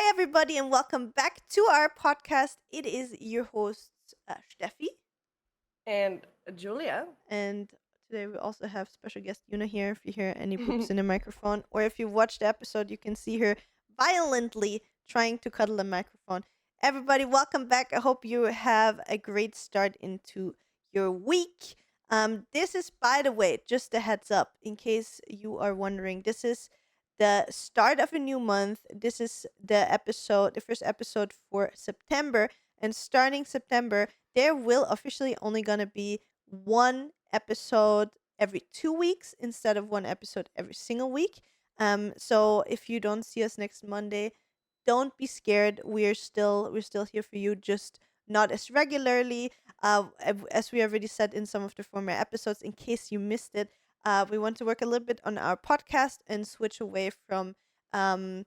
everybody, and welcome back to our podcast. It is your host, Stefie, And Julia. and today we also have special guest Yuna here. If you hear any poops in the microphone, or if you watch the episode, you can see her violently trying to cuddle the microphone. Everybody, welcome back. I hope you have a great start into your week. This is, by the way, just a heads up in case you are wondering. This is the start of a new month. This is the first episode for September. And starting September, there will officially only gonna be one episode every 2 weeks instead of one episode every single week. So if you don't see us next Monday, don't be scared. We're still here for you, just not as regularly. As we already said in some of the former episodes, in case you missed it, we want to work a little bit on our podcast and switch away from um,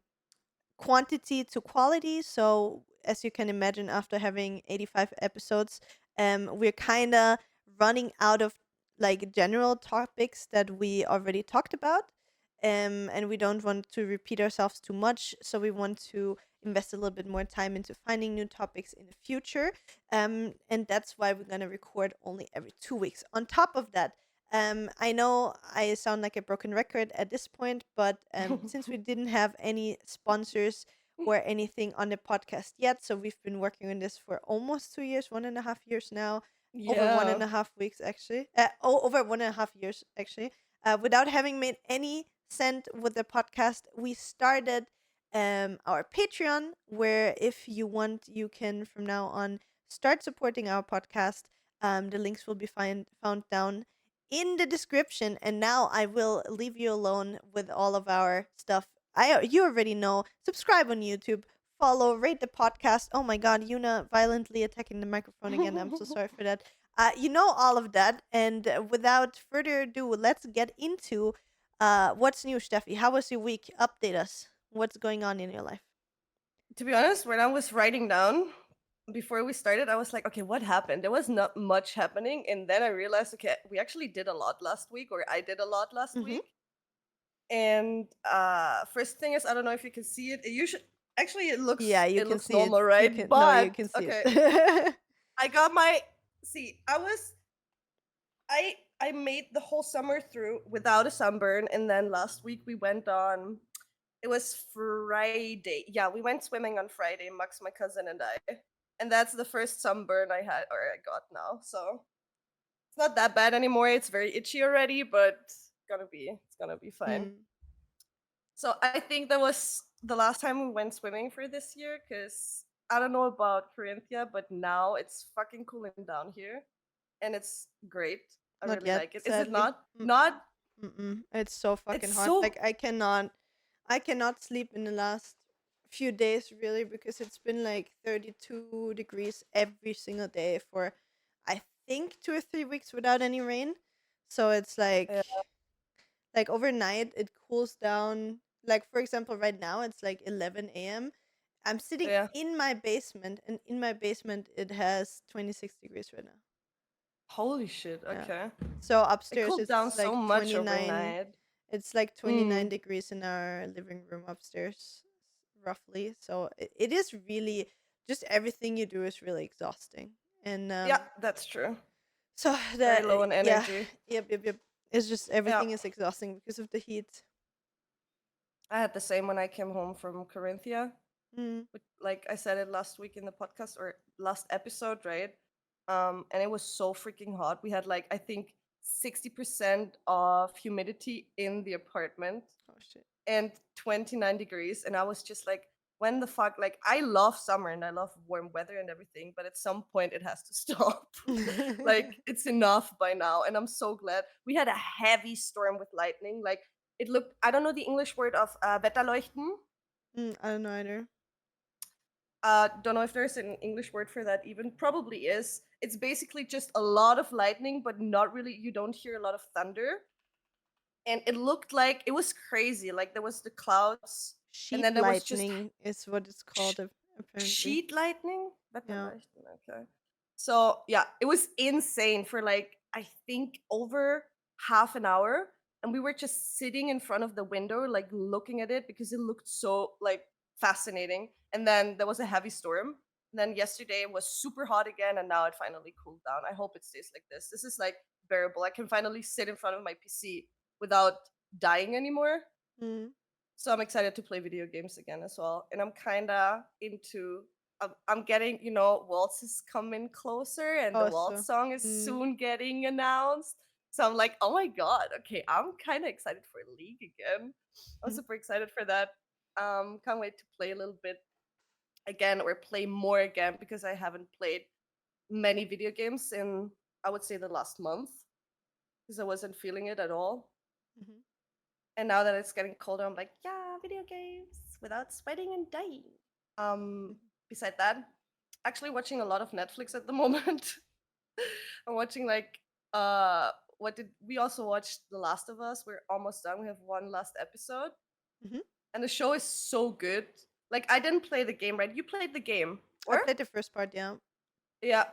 quantity to quality. So, as you can imagine, after having 85 episodes, we're kind of running out of like general topics that we already talked about. And we don't want to repeat ourselves too much. So, we want to invest a little bit more time into finding new topics in the future. And that's why we're going to record only every 2 weeks. On top of that, I know I sound like a broken record at this point, but since we didn't have any sponsors or anything on the podcast yet, so we've been working on this for almost 2 years, 1.5 years now, over one Yeah. and a half weeks actually, over 1.5 years actually, without having made any cent with the podcast. We started our Patreon, where if you want, you can from now on start supporting our podcast. The links will be found down in the description. And now I will leave you alone with all of our stuff. You already know. Subscribe on YouTube, follow, rate the podcast. Oh my God, Yuna violently attacking the microphone again. I'm so sorry for that. You know all of that. And without further ado, let's get into what's new, Steffi. How was your week? Update us. What's going on in your life? To be honest, when I was writing down before we started, I was like, okay, what happened? There was not much happening. And then I realized, okay, we actually did a lot last week, or I did a lot last Mm-hmm. week. And first thing is, I don't know if you can see it. You should actually Yeah, you it can looks see it. normal, You right? can no, you But can see okay, it. I got my see, I made the whole summer through without a sunburn, and then last week we went on. It was Friday. Yeah, we went swimming on Friday, Max, my cousin, and I. And that's the first sunburn I had or I got now. So it's not that bad anymore. It's very itchy already, but it's gonna be fine. Hmm. So I think that was the last time we went swimming for this year, because I don't know about Corinthia, but now it's fucking cooling down here. And it's great. I Not really yet, like it. Is it sadly. not? Mm-mm. Not Mm-mm. It's so it's fucking hot. so Like I cannot sleep in the last few days really because it's been like 32 degrees every single day for I think 2 or 3 weeks without any rain. So it's uh, like overnight it cools down. Like for example, right now it's like 11 a.m. I'm sitting yeah. in my basement, and in my basement it has 26 degrees right now. Holy shit. Yeah. Okay. So It upstairs cooled down it's so like much 29. overnight. It's like 29 Mm. degrees in our living room upstairs, roughly. So it is really just everything you do is really exhausting. And Yeah, that's true. so Very the low on yeah, energy. yep. It's just Yeah. everything is exhausting because of the heat. I had the same when I came home from Corinthia. Mm. Like I said it last week in the podcast or last episode, right? And it was so freaking hot. We had like I think 60% of humidity in the apartment Oh shit. and 29 degrees. And I was just like, when the fuck? Like, I love summer and I love warm weather and everything, but at some point it has to stop. Like, it's enough by now. And I'm so glad. We had a heavy storm with lightning. Like, it looked, I don't know the English word of Wetterleuchten. I don't know either. Don't know if there's an English word for that even. Probably is. It's basically just a lot of lightning, but not really, you don't hear a lot of thunder. And it looked like it was crazy. Like there was the clouds, and Sheet then there was just lightning is what it's sh- called apparently. sheet lightning. Yeah. Wetterleuchten, okay. So yeah, it was insane for like I think over half an hour, and we were just sitting in front of the window, like looking at it because it looked so like fascinating. And then there was a heavy storm. And then yesterday was super hot again, and now it finally cooled down. I hope it stays like this. This is like bearable. I can finally sit in front of my PC without dying anymore. Mm. So I'm excited to play video games again as well. And I'm kind of into. I'm getting, Waltz is coming closer, and the Waltz Also. song is soon getting announced. So I'm like, oh my god, okay, I'm kind of excited for League again. I'm super excited for that. Can't wait to play a little bit again or play more again because I haven't played many video games in, I would say, the last month because I wasn't feeling it at all. Mhm. And now that it's getting colder, I'm like, yeah, video games without sweating and dying. Um, Beside that, actually watching a lot of Netflix at the moment. I'm watching like what did we also watched The Last of Us. We're almost done. We have one last episode. Mhm. And the show is so good. Like I didn't play the game, right? You played the game, I or? played the first part, yeah. Yeah.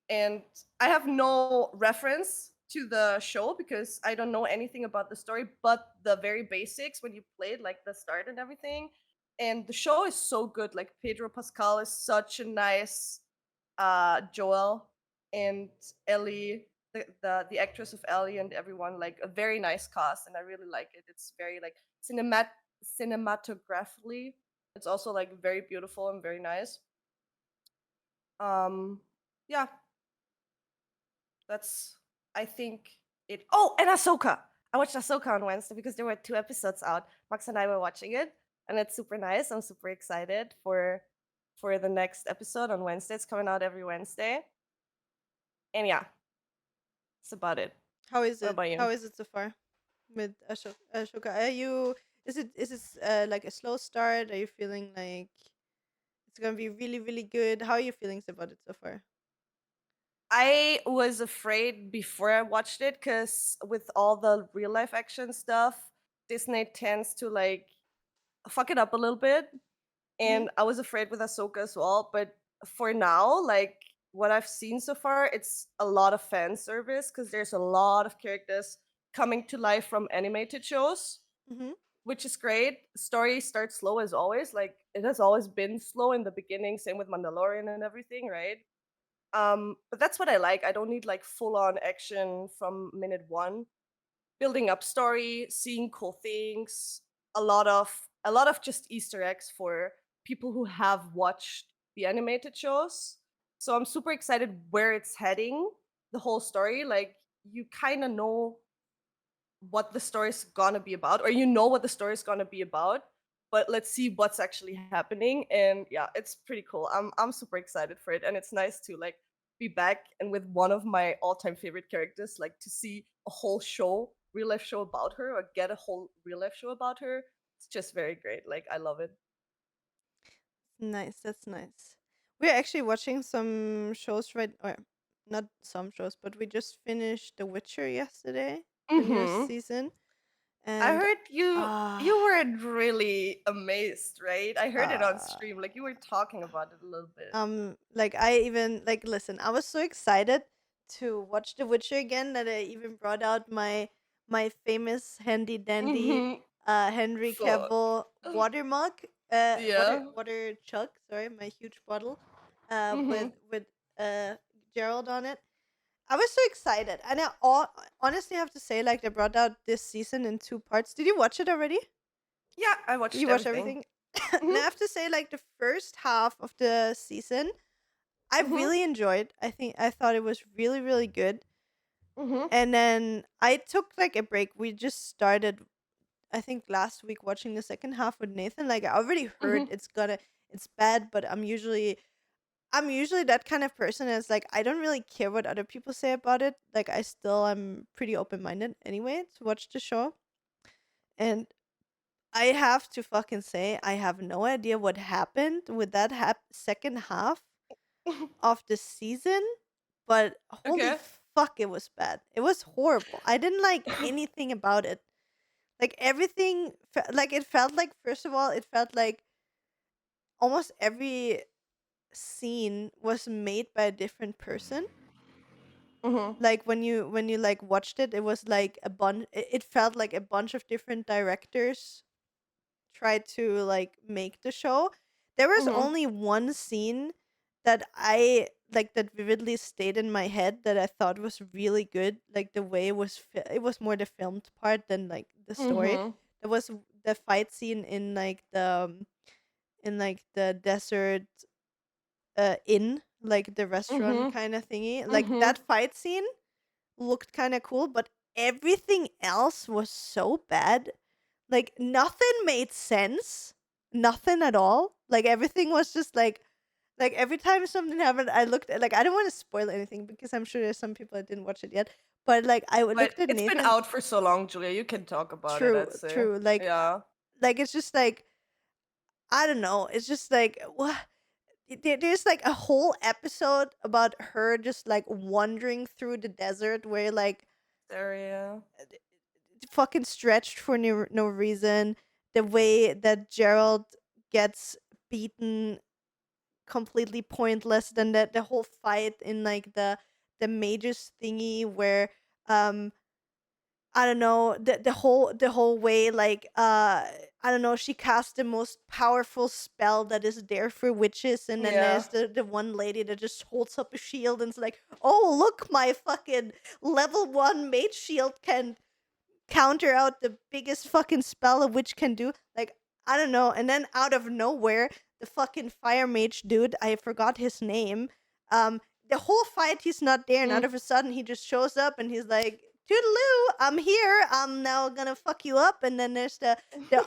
And I have no reference to the show because I don't know anything about the story, but the very basics when you played, like the start and everything. And the show is so good. Like Pedro Pascal is such a nice Joel, and Ellie, the actress of Ellie, and everyone, like a very nice cast, and I really like it. It's very like cinematographically. It's also like very beautiful and very nice. Um yeah, that's I think it. Oh, and Ahsoka. I watched Ahsoka on Wednesday because there were 2 episodes out. Max and I were watching it, and it's super nice. I'm super excited for the next episode on Wednesday. It's coming out every Wednesday. And yeah, that's about it. How is What it? about you? How is it so far with Ashoka? Are you? Is it like a slow start? Are you feeling like it's gonna be really really good? How are your feelings about it so far? I was afraid before I watched it because with all the real life action stuff, Disney tends to like fuck it up a little bit. Mhm. And I was afraid with Ahsoka as well. But for now, like what I've seen so far, it's a lot of fan service because there's a lot of characters coming to life from animated shows, Mhm. which is great. Story starts slow as always. Like it has always been slow in the beginning. Same with Mandalorian and everything, right? But that's what I like. I don't need like full on action from minute one. Building up story, seeing cool things, a lot of just Easter eggs for people who have watched the animated shows. So I'm super excited where it's heading, the whole story. Like you kind of know what the story's gonna be about, or you know what the story's gonna be about, but let's see what's actually happening. And yeah, it's pretty cool. I'm super excited for it, and it's nice to like be back and with one of my all-time favorite characters, like to see a whole show, real life show about her, or get a whole real life show about her. It's just very great. Like I love it. Nice. That's nice. We're actually watching some shows right, or not some shows, but we just finished The Witcher yesterday, the newest Mm-hmm. season, I and heard you ah. weren't really amazed, right? I heard it on uh stream. Like you were talking about it a little bit. like I even like listen, I was so excited to watch The Witcher again that I even brought out my famous handy dandy Mm-hmm. Henry Fuck. Cavill water mug, Yeah. water chug, sorry, my huge bottle Mm-hmm. with Gerald on it. I was so excited, and honestly have to say, like, they brought out this season in 2 parts. Did you watch it already? Yeah, I Did watched you watch everything. everything? And I Mm-hmm. have to say, like, the first half of the season I Mm-hmm. really enjoyed. I thought it was really really good. Mm-hmm. And then I took like a break. We just started, I think, last week watching the second half with Nathan. Like I already heard Mm-hmm. it's bad, but I'm usually that kind of person that's like I don't really care what other people say about it. Like I'm pretty open minded anyway to watch the show. And I have to fucking say I have no idea what happened with that second half of the season, but holy Okay. fuck, it was bad. It was horrible. I didn't like anything about it. Like everything, like it felt like, first of all, it felt like almost every scene was made by a different person. Mm-hmm. Like when you like watched it, it was like a bunch. It felt like a bunch of different directors tried to like make the show. There was Mhm. only one scene that I like that vividly stayed in my head that I thought was really good. Like the way it was, it was more the filmed part than like the story. Mhm. It was the fight scene in like the desert inn, like the restaurant Mhm. kind of thingy. Like Mhm. that fight scene looked kind of cool, but everything else was so bad. Like nothing made sense. Nothing at all. Like everything was just like every time something happened, I looked at, like, I don't want to spoil anything because I'm sure there's some people that didn't watch it yet. But like But looked at it's been Nathan. out for so long, Julia. You can talk about it, True, I'd say. true. Yeah. Like it's just like I don't know. It's just like what there's like a whole episode about her just like wandering through the desert where like Area. fucking stretched for no reason. The way that Gerald gets beaten completely pointless. Then the whole fight in like the mages thingy where um I don't know the whole way like I don't know, she cast the most powerful spell that is there for witches, and then Yeah. there's the one lady that just holds up a shield and is like, oh look, my fucking level 1 mage shield can counter out the biggest fucking spell a witch can do. Like, I don't know. And then out of nowhere, the fucking fire mage dude, I forgot his name. Um, the whole fight he's not there, and out Mm. of a sudden he just shows up and he's like, Toodaloo, I'm here. I'm now gonna fuck you up. And then there's the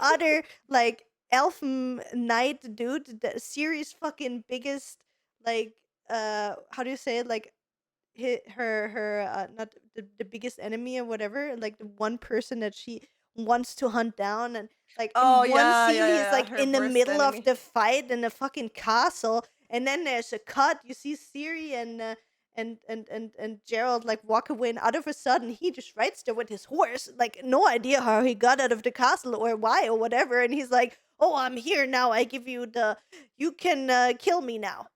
other like knight dude, the series fucking biggest like how do you say it? Like her not the biggest enemy or whatever, like the one person that she wants to hunt down. And like Oh in one yeah, scene yeah, he's yeah. like Her in the worst middle of enemy. the fight in the fucking castle, and then there's a cut, you see Siri and Gerald like walk away, and out of a sudden he just rides there with his horse, like no idea how he got out of the castle or why or whatever, and he's like, oh, I'm here now, I give you the, you can kill me now.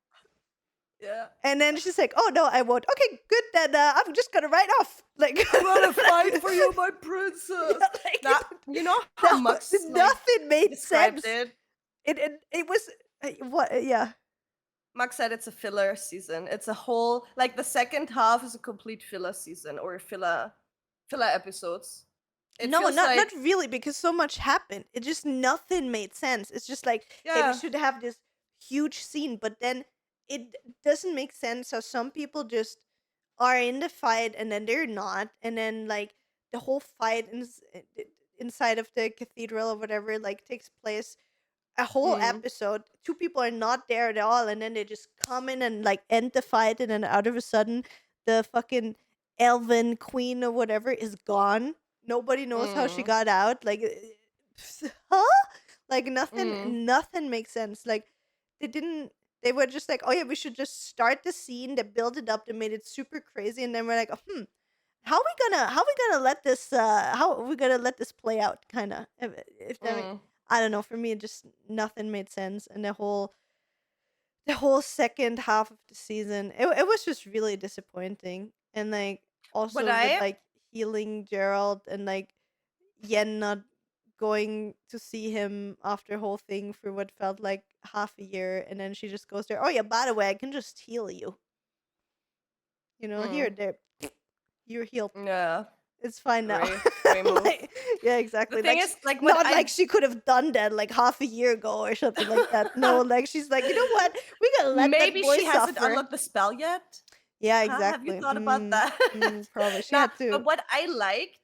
Yeah. And then she's like, "Oh no, I won't." Okay, good. Then I'm just gonna write off. Like, I'm gonna fight for you, my princess. yeah, like That you know how no, Max like nothing made described sense. it? It was what? Yeah, Max said it's a filler season. It's a whole like the second half is a complete filler season or filler episodes. It no, feels not like really, because so much happened. It just nothing made sense. It's just like, hey, we yeah. should have this huge scene, but then it doesn't make sense. So some people just are in the fight and then they're not, and then like the whole fight inside of the cathedral or whatever like takes place a whole Mm, episode. Two people are not there at all, and then they just come in and like end the fight, and then out of a sudden, the fucking elven queen or whatever is gone. Nobody knows how she mm, got out. Like, huh? Like mm. nothing makes sense. Like they didn't. They were just like, oh yeah, we should just start the scene. They built it up. They made it super crazy, and then we're like, how we gonna let this how are we gonna let this play out, kind of, if that Mm. I don't know. For me, it just nothing made sense, and the whole second half of the season, it was just really disappointing. And like What also with I like healing Gerald, and like Yen not going to see him after whole thing for what felt like half a year, and then she just goes there. Oh yeah, by the way, I can just heal you. Here, mm, there, you're healed. yeah, It's fine now. gray move. Like, yeah, The exactly. thing Like, is, like, what not like I she could have done that like half a year ago or something like that. No, like she's like, you know what? We gotta let that maybe boy she hasn't suffer. unlocked the spell yet. Yeah, Huh? Have you exactly. thought about that? Probably she Nah, had to. but what I liked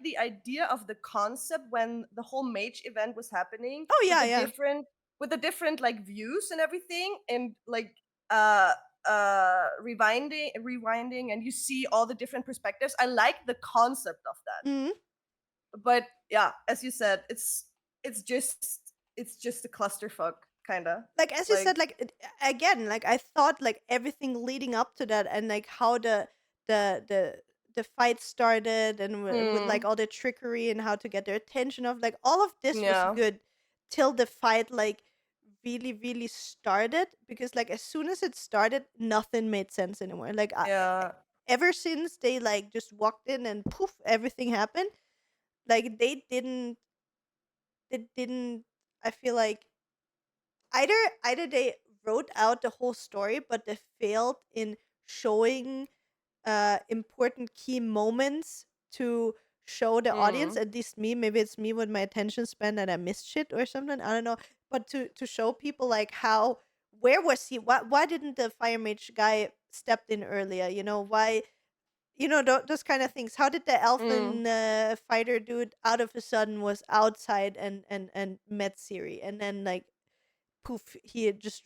the idea of the concept when the whole mage event was happening Oh with yeah, the yeah. different like views and everything, and like rewinding, and you see all the different perspectives. I like the concept of that. Mm. But yeah, as you said, it's just a clusterfuck kind of. Like as you Like said, like again, like I thought like everything leading up to that, and like how the the the fight started, and with like mm, all the trickery and how to get their attention of, like all of this was yeah. good till the fight like really started, because like as soon as it started, nothing made sense anymore. Like Yeah. ever since they like just walked in and poof, everything happened. Like they didn't I feel like either they wrote out the whole story, but they failed in showing important key moments to show the audience, Mm. at least me, maybe it's me with my attention span that I missed shit or something, I don't know, but to show people like how, where was he, why didn't the fire mage guy stepped in earlier, why, those kind of things. How did the Mm. elfin fighter dude out of a sudden was outside and met Siri, and then like poof, he had just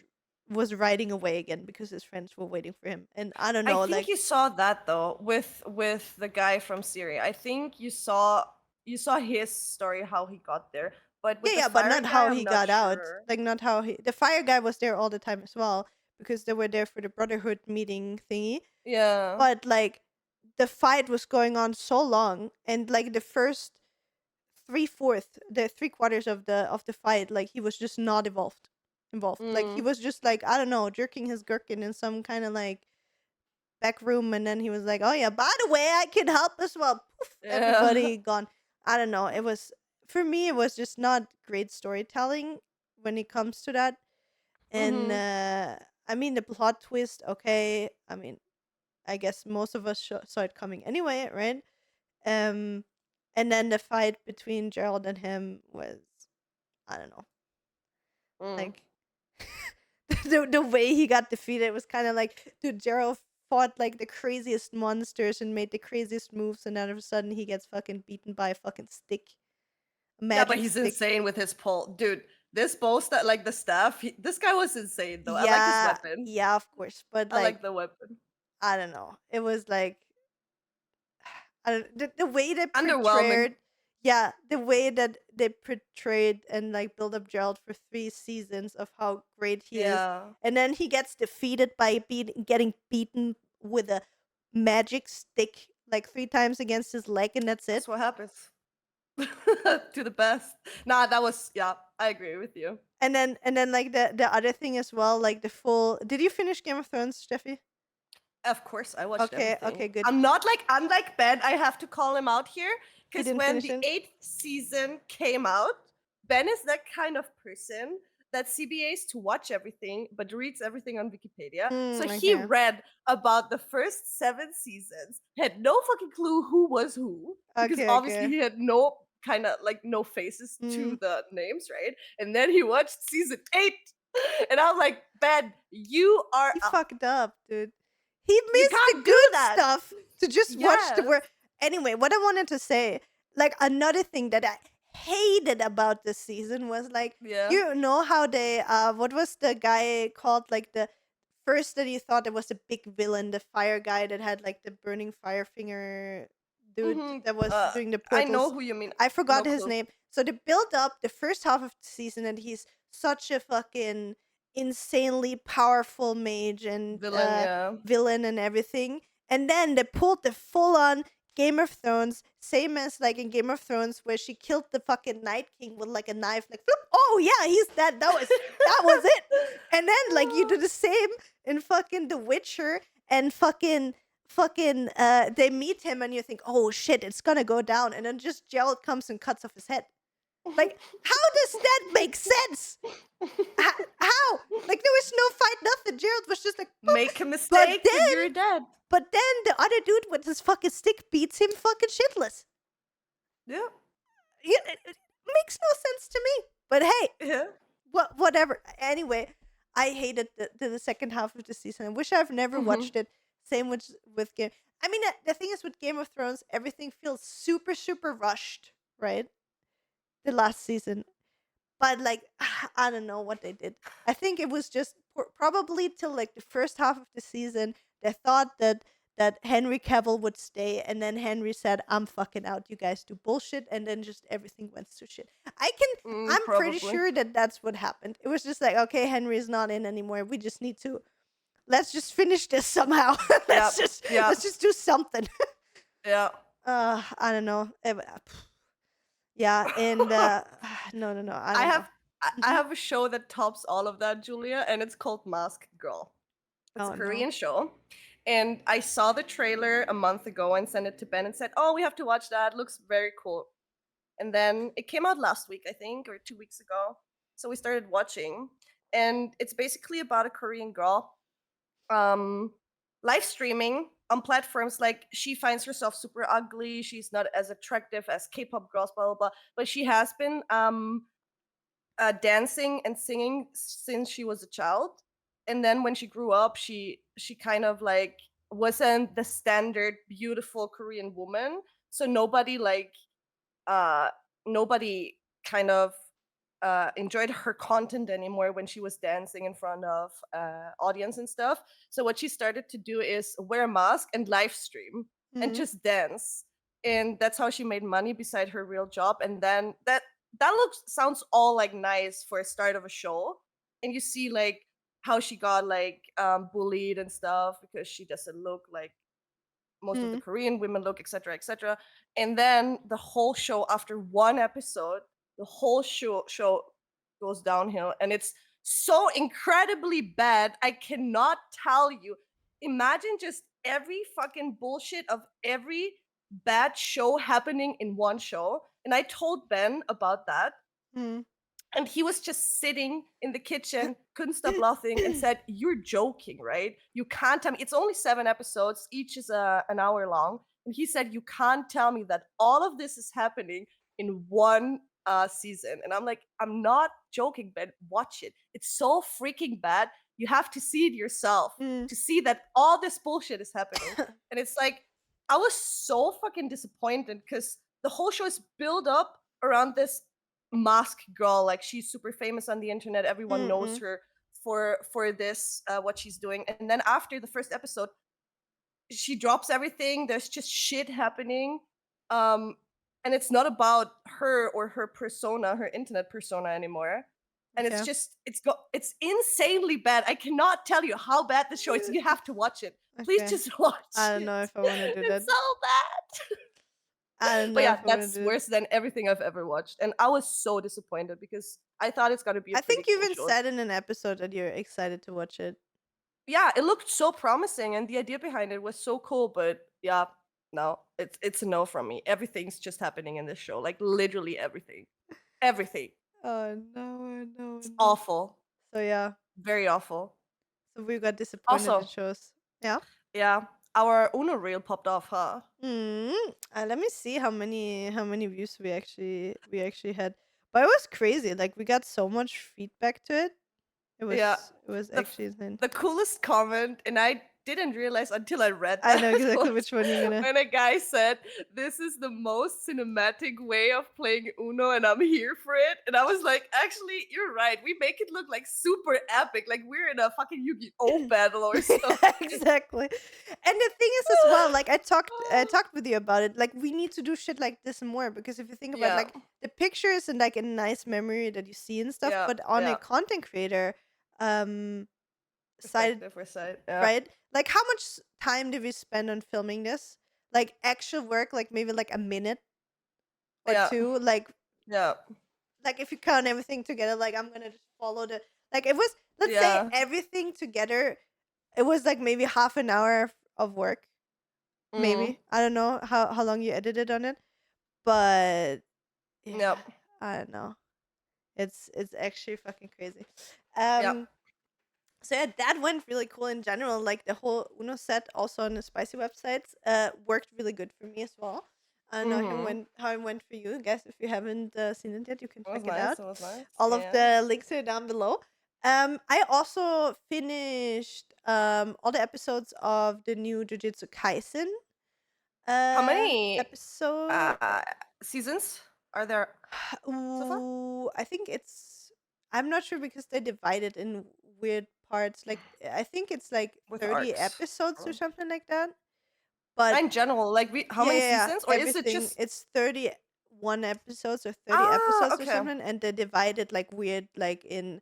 was riding away again because his friends were waiting for him, and I don't I know, think like, you saw that though with the guy from Syria. I think you saw his story how he got there, but yeah, with the yeah, but fire not guy, how I'm he not got out. sure. Like, not how he. The fire guy was there all the time as well because they were there for the Brotherhood meeting thingy. Yeah. But like, the fight was going on so long, and like the first the 3/4 of the fight, like he was just not involved. Like he Mm. was just like, I don't know, jerking his gherkin in some kind of like back room, and then he was like, "Oh yeah, by the way, I can help as well." Poof, Yeah. everybody gone. I don't know. It was, for me, it was just not great storytelling when it comes to that. And Mhm. I mean, the plot twist. Okay, I mean, I guess most of us saw it coming anyway, right? Um, and then the fight between Gerald and him was, I don't know, Mm. like the way he got defeated was kind of like, dude, Gerald fought like the craziest monsters and made the craziest moves, and then all of a sudden he gets fucking beaten by a fucking stick, a Yeah, but magic he's stick. insane with his pole, dude. This bow that like the staff. This guy was insane though. I like his Yeah, weapon. yeah, of course, but I like like, the weapon. I don't know, it was like, I don't, the way they Underwhelming. portrayed, yeah, the way that they portrayed and like build up Gerald for 3 seasons of how great he is, Yeah, and then he gets defeated by getting beaten with a magic stick like 3 times against his leg, and that's it. that's what happens to the best. Nah, that was yeah. I agree with you. And then like the other thing as well, like the full. Did you finish Game of Thrones, Steffi? Of course, I watched Okay, everything. okay, good. I'm not like unlike Ben. I have to call him out here You because didn't when finish the it. eighth season came out, Ben is that kind of person that CBAs to watch everything but reads everything on Wikipedia. So he Okay, read about the first 7 seasons, had no fucking clue who was who because okay, obviously okay. he had no kind of like no faces Mm. to the names, right? And then he watched season 8, and I'm like, Ben, you are He a fucked up, dude. He you missed the can't do good that. stuff to just watch the Yes. word. Anyway, what I wanted to say, like, another thing that I hated about this season was like, Yeah. you know how they what was the guy called, like the first that you thought it was a big villain, the fire guy that had like the burning fire finger dude Mhm. that was doing the I know portals. who you mean. I No forgot his clue. name. So they built up the first half of the season and he's such a fucking insanely powerful mage and Villain, yeah. villain and everything. And then they pulled the full on Game of Thrones, same as like in Game of Thrones where she killed the fucking Night King with like a knife, like flip. Oh yeah, he's dead. That was it. And then like you do the same in fucking The Witcher, and fucking they meet him and you think, oh shit, it's gonna go down, and then just Gerald comes and cuts off his head. Like, how does that make sense? How? Like, there was no fight, nothing. Gerald was just like, Make a boop. But mistake and then, you're dead. the other dude with his fucking stick beats him fucking shitless. Yeah. Yeah, it makes no sense to me. But hey, Yeah. whatever. Anyway, I hated the second half of the season. I wish I've never Mhm. watched it. Same with Game. I mean, the thing is with Game of Thrones, everything feels super super rushed, right? The last season, but like, I don't know what they did. I think it was just probably till like the first half of the season they thought that Henry Cavill would stay, and then Henry said, "I'm fucking out. You guys do bullshit," and then just everything went to shit. I'm pretty Probably. sure that that's what happened. It was just like, okay, Henry's not in anymore. We just need to, let's just finish this somehow. Yeah. Yeah. let's just do something. Yeah. I don't know. Yeah, and no, I I don't know. have I have a show that tops all of that, Julia, and it's called Masked Girl. It's a Oh no. Korean show. And I saw the trailer a month ago and sent it to Ben and said, "Oh, we have to watch that. Looks very cool." And then it came out last week, I think, or 2 weeks ago. So we started watching. and it's basically about a Korean girl um live streaming on platforms. Like, she finds herself super ugly, she's not as attractive as K-pop girls, blah blah blah, but she has been dancing and singing since she was a child. And then when she grew up, she kind of like wasn't the standard beautiful Korean woman. So uh nobody kind of enjoyed her content anymore when she was dancing in front of audience and stuff. So what she started to do is wear a mask and live stream and Mm-hmm. just dance, and that's how she made money beside her real job. And then that looks sounds all like nice for a start of a show, and you see like how she got like bullied and stuff because she doesn't look like most of the Mm-hmm. Korean women look, etc., etc. And then the whole show, after one episode, the whole show goes downhill, and it's so incredibly bad. I cannot tell you. Imagine just every fucking bullshit of every bad show happening in one show. And I told Ben about that, Mm-hmm. and he was just sitting in the kitchen, couldn't stop laughing, and said, "You're joking, right? You can't tell me." It's only 7 episodes, each is an hour long. And he said, "You can't tell me that all of this is happening in one season." And I'm like, "I'm not joking, Ben. Watch it. It's so freaking bad. You have to see it yourself Mm. to see that all this bullshit is happening." And it's like, I was so fucking disappointed because the whole show is built up around this mask girl. Like, she's super famous on the internet, everyone knows Mm-mm. her for this what she's doing. And then after the first episode, she drops everything, there's just shit happening. um and it's not about her or her persona, her internet persona anymore. And it's Okay. just it's insanely bad. I cannot tell you how bad the show is. You have to watch it. Please Okay. just watch I don't it. know if I want to do that. It's so bad. I don't But know yeah, if I want to that's do it. worse than everything I've ever watched. And I was so disappointed because I thought it's gonna be a I pretty think you cool even show. said in an episode that you're excited to watch it. Yeah, it looked so promising and the idea behind it was so cool, but yeah, no, it's a no from me. Everything's just happening in this show. Like, literally everything. Everything. Oh no, I know, I It's know. awful. So yeah, Very awful. so we got disappointed in Also, shows. Yeah. yeah, our Uno reel popped off, huh? Hmm. Let me see how many views we actually had. But it was crazy. Like we got so much feedback to it. It Yeah. was it was The actually insane. the coolest comment, and I didn't realize until I read I that, know exactly was which one you're gonna. when a guy said, "This is the most cinematic way of playing Uno, and I'm here for it." And I was like, "Actually, you're right. We make it look like super epic, like we're in a fucking Yu-Gi-Oh battle or something." Yeah, exactly. And the thing is as well, like I talked with you about it. Like we need to do shit like this more because if you think about Yeah, like the pictures and like a nice memory that you see and stuff, yeah, but on a yeah. content creator um side, Perspective or side. Yeah, right? Like how much time did we spend on filming this? Like actual work, like maybe like a minute or yeah, two. yeah, Like if you count everything together, like I'm gonna just follow the like it was, let's say yeah. everything together, it was like maybe half an hour of work. Mm, Maybe. I don't know how long you edited on it. But yeah, yep, I don't know. It's actually fucking crazy. yep. Um so yeah, that went really cool in general. Like the whole Uno set also on the spicy websites worked really good for me as well. I don't know Mm-hmm. how it went for you guys. If you haven't seen it yet, you can It check was it nice. out. It was nice. All of Yeah. the links are down below. I also finished all the episodes of the new Jujutsu Kaisen How many episode. uh seasons are there so far? Ooh, I think it's. I'm not sure because they divide it in weird parts. Like I think it's like With 30 arcs. episodes or Oh. something like that. But In general, like, how yeah, many yeah, yeah, seasons, or is it everything. just It's 31 episodes or 30 ah episodes or okay. something, and they divide it like weird, like in.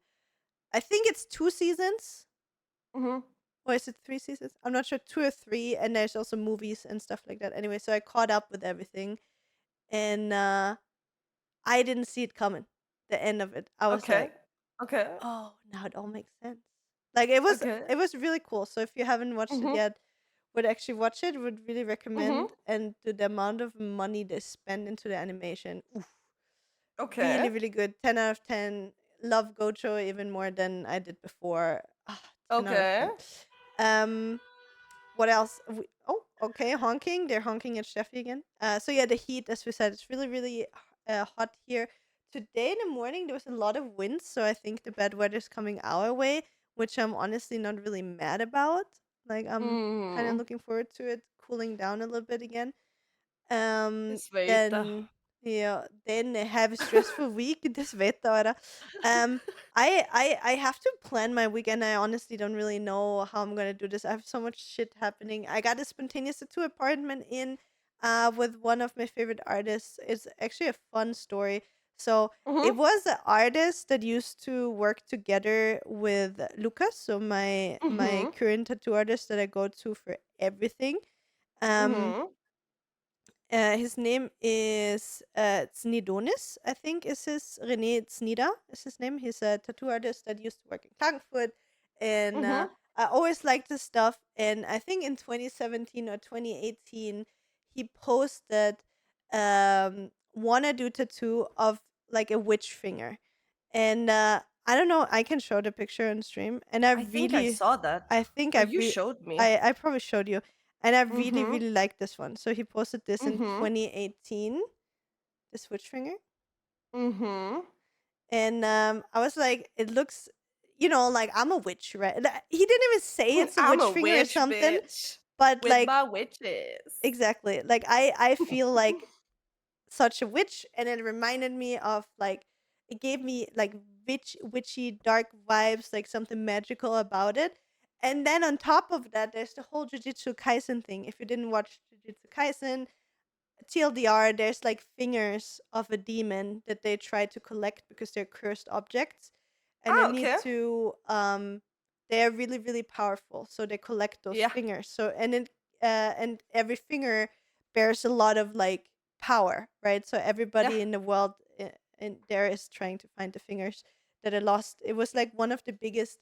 I think it's 2 seasons. Mm-hmm. Or is it 3 seasons? I'm not sure, 2 or 3, and there's also movies and stuff like that. Anyway, so I caught up with everything, and I didn't see it coming. The end of it, I was Okay. like, Okay. "Oh, now it all makes sense." Like it was, Okay. it was really cool. So if you haven't watched it Mm-hmm. yet, would actually watch it. Would really Mm-hmm. recommend. And the amount of money they spend into the animation, oof, Okay. really, really good. 10 out of 10. love Gojo even more than I did before. 10 out of Okay. 10. Um, what else? Oh, okay, honking. They're honking at Steffi again. So yeah, the heat, as we said, it's really, really hot here. Today in the morning, there was a lot of wind, so I think the bad weather's coming our way, which I'm honestly not really mad about. Like, I'm kind of Mm. looking forward to it cooling down a little bit again. Das Wetter. Then yeah, then I have a stressful week. This Wetter, oder? Um, I have to plan my weekend. I honestly don't really know how I'm gonna do this. I have so much shit happening. I got a spontaneous tattoo appointment in with one of my favorite artists. It's actually a fun story. So it Mhm. was an artist that used to work together with Lucas, so my Mhm. current tattoo artist that I go to for everything. Um Mhm. his name is Tsnidonis, I think is his René Tsnida is his name. He's a tattoo artist that used to work in Klagenfurt, and Mhm. I always liked his stuff. And I think in 2017 or 2018, he posted wanna do tattoo of like a witch finger, and I don't know. I can show the picture on stream, and I think I saw that. I think Or you showed me. I probably showed you, and I really, Mhm. really like this one. So he posted this in Mhm. 2018, the switch finger, Mhm. and I was like, it looks, like I'm a witch, right? He didn't even say it's a I'm witch a finger or witch, something, bitch. but With like my witches. exactly, like I feel like such a witch, and it reminded me of like it gave me like witchy dark vibes, like something magical about it. And then on top of that, there's the whole Jujutsu Kaisen thing. If you didn't watch Jujutsu Kaisen, TLDR, there's like fingers of a demon that they try to collect because they're cursed objects, and they Ah, need okay. to they're really, really powerful, so they collect those Yeah. fingers. So and every finger bears a lot of like power, right? So Yeah. everybody in the world in there is trying to find the fingers that are lost. It was like one of the biggest.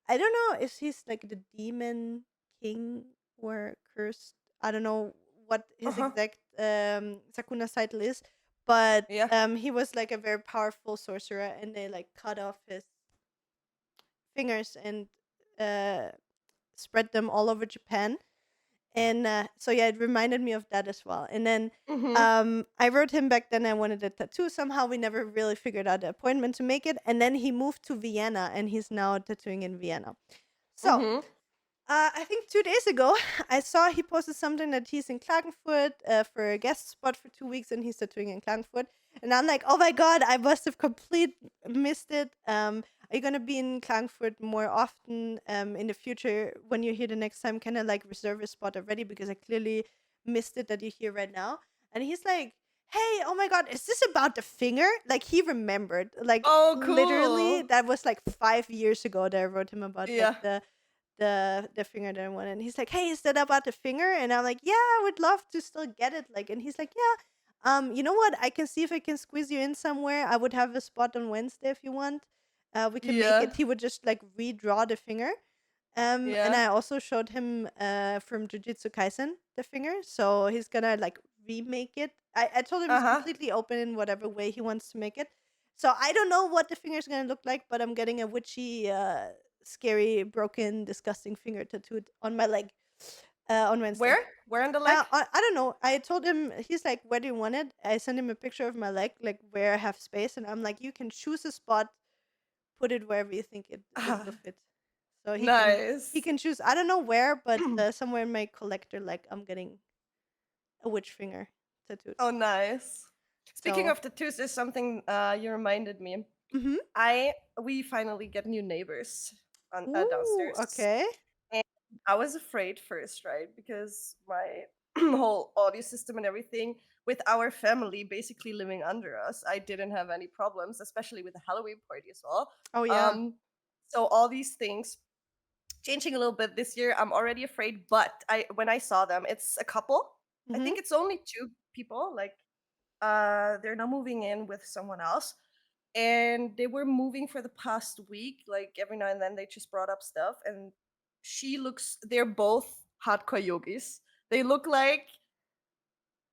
I don't know if he's like the demon king or cursed. I don't know what his Uh-huh. exact Sakuna's title is, but Yeah. he was like a very powerful sorcerer, and they like cut off his fingers and uh, spread them all over Japan. And so yeah, it reminded me of that as well. And then Mhm. I wrote him back then I wanted a tattoo. Somehow we never really figured out the appointment to make it. And then he moved to Vienna, and he's now tattooing in Vienna. So Mhm. I think 2 days ago, I saw he posted something that he's in Klagenfurt for a guest spot for 2 weeks, and he's tattooing in Klagenfurt. And I'm like, oh my god, I must have complete missed it. Are you gonna be in Klagenfurt more often in the future when you're here the next time? Can I like reserve a spot already because I clearly missed it that you're here right now? And he's like, hey, oh my god, is this about the finger? Like he remembered, like Oh, literally cool. that was like 5 years ago that I wrote him about like Yeah. the finger that I want. And he's like, hey, is that about the finger? And I'm like, yeah, I would love to still get it. Like, and he's like, yeah, you know what? I can see if I can squeeze you in somewhere. I would have a spot on Wednesday if you want. We can make Yeah. it. He would just like redraw the finger. And Yeah. I also showed him from Jujutsu Kaisen the finger, so he's gonna like remake it. I told him he's Uh-huh. completely open in whatever way he wants to make it. So I don't know what the finger's gonna look like, but I'm getting a witchy, scary, broken, disgusting finger tattooed on my leg on Wednesday. Where? Where in the leg? I don't know. I told him, he's like, where do you want it? I sent him a picture of my leg, like where I have space, and I'm like, you can choose a spot, put it wherever you think it will Ah, fit. So he nice. can choose. I don't know where, but somewhere in my collector, like I'm getting a witch finger tattooed. Oh, nice. Speaking So, of tattoos, there's something you reminded me. mm-hmm. We finally get new neighbors on Ooh, downstairs. okay. And I was afraid first, right? Because my whole audio system and everything with our family basically living under us, I didn't have any problems, especially with the Halloween party as well. Oh yeah. Um, so all these things changing a little bit this year. I'm already afraid, but I when I saw them, it's a couple. I Mm-hmm. think it's only two people. Like they're now moving in with someone else, and they were moving for the past week. Like every now and then, they just brought up stuff, and she looks. They're both hardcore yogis. They look like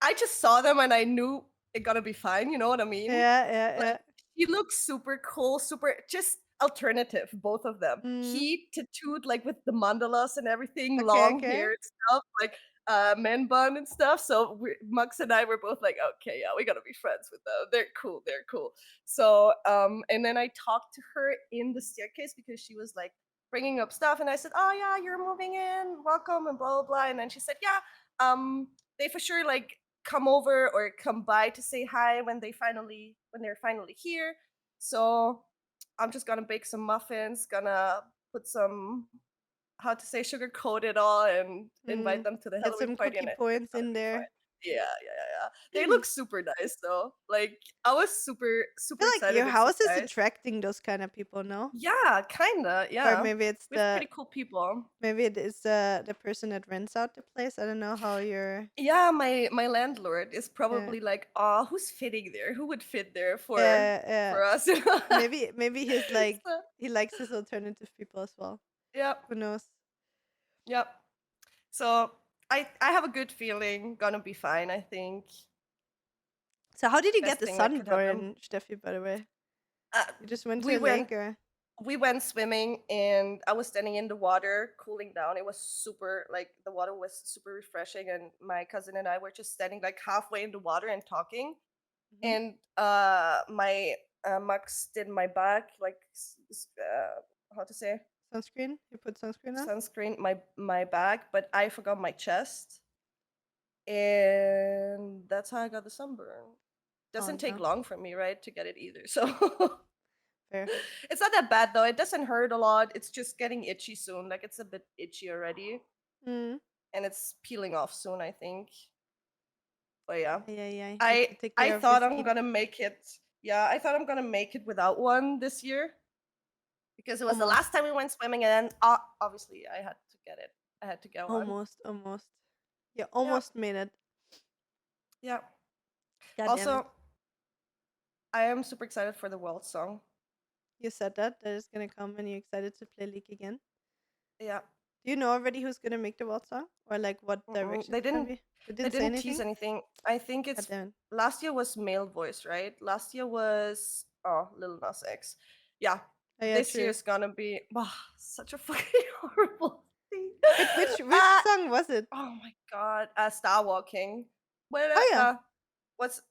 I just saw them and I knew it gonna be fine. You know what I mean? Yeah, yeah, Like yeah. he looks super cool, super just alternative, both of them. Mm. He tattooed like with the mandalas and everything, Okay, long okay. hair and stuff, like man bun and stuff. So Mux and I were both like, okay, yeah, we gotta be friends with them. They're cool, they're cool. So and then I talked to her in the staircase because she was like bringing up stuff, and I said, oh yeah, you're moving in, welcome, and blah blah blah. And then she said, yeah, they for sure like come over or come by to say hi when they're finally here. So I'm just gonna bake some muffins, gonna put some how to say sugar coat it all and invite Mm. them to the Get Halloween some party, cookie and it's points gonna in be fun. there. Yeah, yeah, yeah, yeah. They look super nice though. Like I was super I super feel like excited your with these house is guys. attracting those kind of people, no? Yeah, kinda. Or Yeah, maybe it's we have pretty cool people. maybe it is the person that rents out the place. I don't know how you're. Yeah, my landlord is Yeah, probably like, "Oh, who's fitting there? Who would fit there yeah. for us?" Maybe he's like So, he likes his alternative people as well. yep, Who knows? yep. So I have a good feeling, gonna be fine. I think So how did you get best the thing that could happen. sunburn, Steffi? By the way, Uh, you just went to we a went lake, or we went swimming, and I was standing in the water, cooling down. It was super like the water was super refreshing, and my cousin and I were just standing like halfway in the water and talking. Mhm. And my Max did my back like how to say Sunscreen? You put sunscreen on? sunscreen my back, but I forgot my chest, and that's how I got the sunburn. Oh Doesn't take no, long for me, right, to get it either. So fair. it's not that bad though. It doesn't hurt a lot. It's just getting itchy soon. Like it's a bit itchy already, Mm. and it's peeling off soon, I think. But yeah. Yeah, yeah, yeah. You have to I take I care of your thought I'm skin. gonna make it. Yeah, I thought I'm gonna make it without one this year because it was the Almost, last time we went swimming, and then obviously I had to get it. I had to get one. almost. You Yeah, almost made it. yeah. God damn it! Also, I am super excited for the world song. You said that is gonna come, and you're excited to play League again. Yeah. Do you know already who's gonna make the world song, or like what Mm-mm. direction it's gonna be? They They didn't say didn't tease anything. anything. I think God it's damn it! last year was male voice, right? Last year was Lil Nas X. Yeah. Oh yeah, This true. year's gonna be such a fucking horrible thing. Wait, which Uh song was it? oh my god. Star Walking. Wait, Oh yeah, what's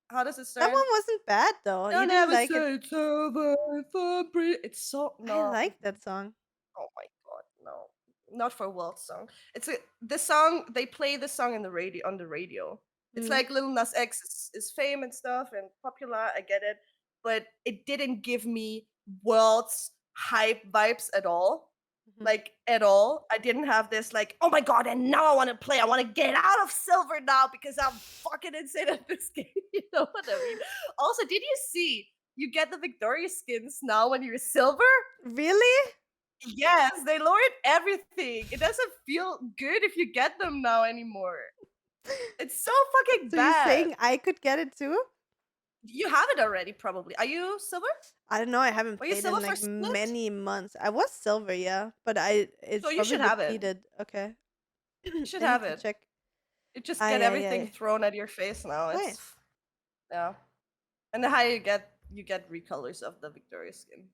how does it that start? one wasn't bad though. You Don't didn't ever like it. say it's over for free. It's so I no. like that song. Oh my god, no. Not for a world song. It's a the song they play the song in the radio on the radio. It's Mm. like Lil Nas X is fame and stuff and popular, I get it, but it didn't give me world's hype vibes at all. Mhm. Like at all. I didn't have this like, oh my god, and now I want to play. I want to get out of silver now because I'm fucking insane at this game. You know what I mean? Also, did you see you get the Victoria skins now when you're silver? Really? Yes, they lowered everything. It doesn't feel good if you get them now anymore. It's so fucking So you're bad. saying I could get it too? You have it already, probably. Are you silver? I don't know. I haven't Were you played silver in for like split? many months. I was silver, yeah, but So it's you probably should have it. depleted. Okay, You should I need have to it. check. You just Aye, get aye, everything aye. thrown at your face now. It's Nice. yeah. And the higher you get recolors of the Victoria skin.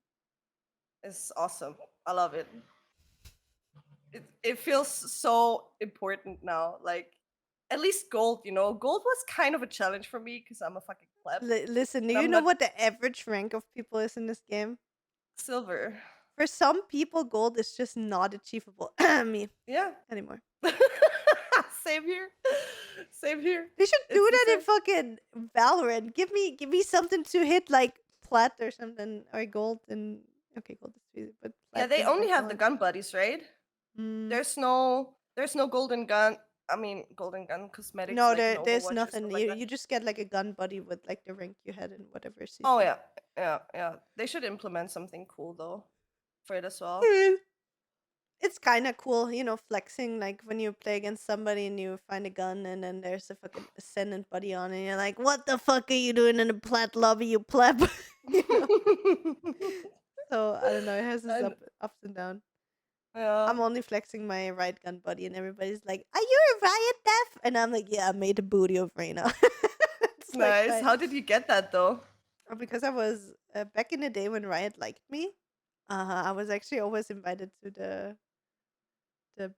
It's awesome. I love it. It feels so important now. Like at least gold, you know. Gold was kind of a challenge for me because I'm a fucking pleb. Listen, do And you I'm know not what the average rank of people is in this game? silver. For some people, gold is just not achievable. Me Yeah. anymore. Same here. Same here. They should It's do the that in same. fucking Valorant. Give me something to hit like plat or something or gold and okay, gold is easy, but Yeah, plat they is only like the have the one. gun buddies, right? Mm. There's no golden gun. I mean, golden gun cosmetics No, like in there's Overwatch or nothing. stuff like that. You just get like a gun buddy with like the rank you had in whatever Oh season. yeah, yeah, yeah. They should implement something cool though for it as well. Mm. It's kind of cool, you know, flexing like when you play against somebody and you find a gun and then there's a fucking ascendant buddy on and you're like, what the fuck are you doing in a plat lobby, you pleb? You know. So I don't know. It has its And ups and downs. yeah, I'm only flexing my right gun buddy, and everybody's like, "Are you a riot def?" And I'm like, "Yeah, I made a booty of Reina." It's like nice. my How did you get that though? because I was back in the day when Riot liked me, I was actually always invited to the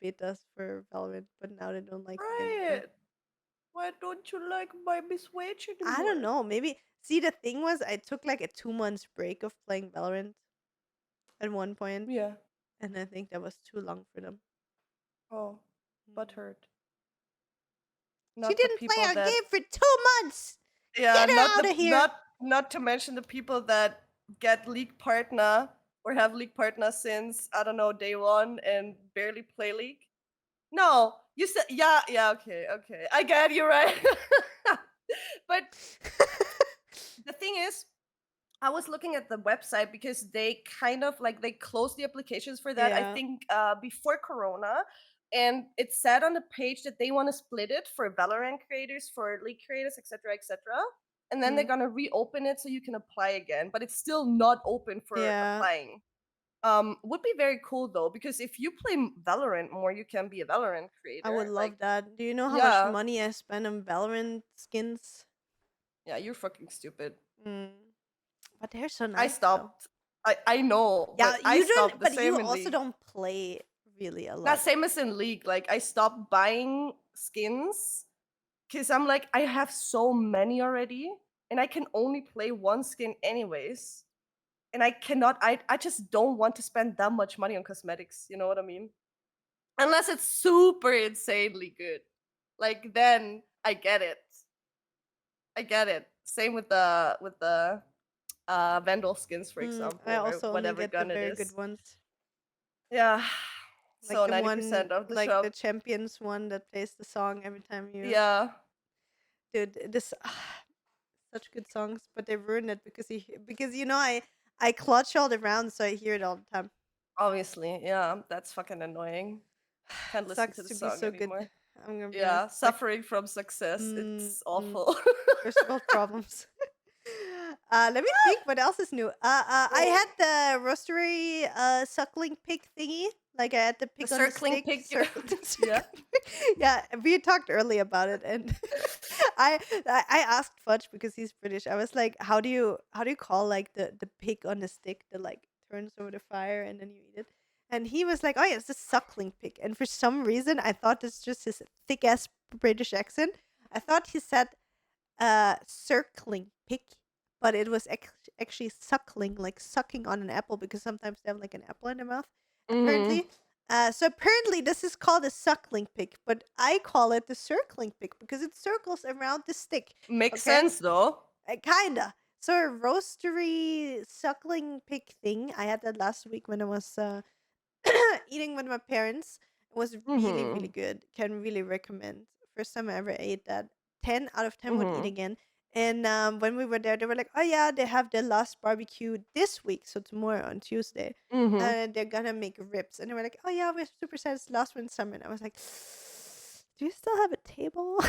betas for Valorant, but now they don't like me anymore. Right. Why don't you like my MissRage I don't anymore? know. Maybe see the thing was I took like a 2 months break of playing Valorant at one point, Yeah. and I think that was too long for them. Oh, but Mm. hurt. She Not the didn't play people our that game for 2 months. yeah, Get her out of here. not to mention the people that get League partner or have League partner since I don't know day one and barely play League. No, you said yeah, okay. I get you right. But the thing is, I was looking at the website because they kind of like they closed the applications for that. I Yeah. think before Corona, and it said on the page that they want to split it for Valorant creators, for League creators, etc., etc. And then they're Mm. gonna reopen it so you can apply again, but it's still not open for Yeah. applying. Would be very cool though because if you play Valorant more, you can be a Valorant I would creator. Like, love that. Do you know how much yeah, money I spend on Valorant skins? yeah, you're fucking stupid. Mm. But they're so I nice though. stopped. I know, Yeah, but I you stopped don't, the but you same in also League. don't play really a Not lot. same as in League. Like I stopped buying skins because I'm like I have so many already, and I can only play one skin anyways. And I cannot. I just don't want to spend that much money on cosmetics. You know what I mean? Unless it's super insanely good. Like then I get it. I get it. Same with the Vandal skins, for I example, or also only whatever get the gun it very good is. ones. Yeah. Like So the one, 90% of the like the shop. champions one that plays the song every time you. Yeah. Dude, this such good songs, but they ruined it because because I clutch all the rounds, so I hear it all the time. Obviously, yeah, that's fucking annoying. Can't listen to Sucks the to be song so good. anymore. I'm gonna be honest. Yeah, Like, suffering from success. mm, It's mm, awful. first world problems. Let me think. What else is new? I had the roastery suckling pig thingy. Like I had the The pig on the circling stick, pig. circle the Yeah. circling pig. Yeah, we talked early about it, and I asked Fudge because he's British. I was like, how do you call like the pig on the stick that like turns over the fire and then you eat it? And he was like, oh yeah, it's a suckling pig. And for some reason, I thought it's just his thick ass British accent. I thought he said circling pig, but it was actually suckling, like sucking on an apple because sometimes they have like an apple in their mouth. Hmm. Apparently, so apparently this is called a suckling pig, but I call it the circling pig because it circles around the stick. Makes Okay, sense though. kinda. So a roastery suckling pig thing. I had that last week when I was eating with my parents. It was really, really Hmm. good. Can really recommend. First time I ever ate that. 10 out of 10 would eat Hmm. again. And when we were there, they were like, oh yeah, they have their last barbecue this week. So tomorrow on Tuesday. Hmm. And they're gonna make ribs. And they were like, oh yeah, we're super sad. It's last one summer. And I was like, do you still have a table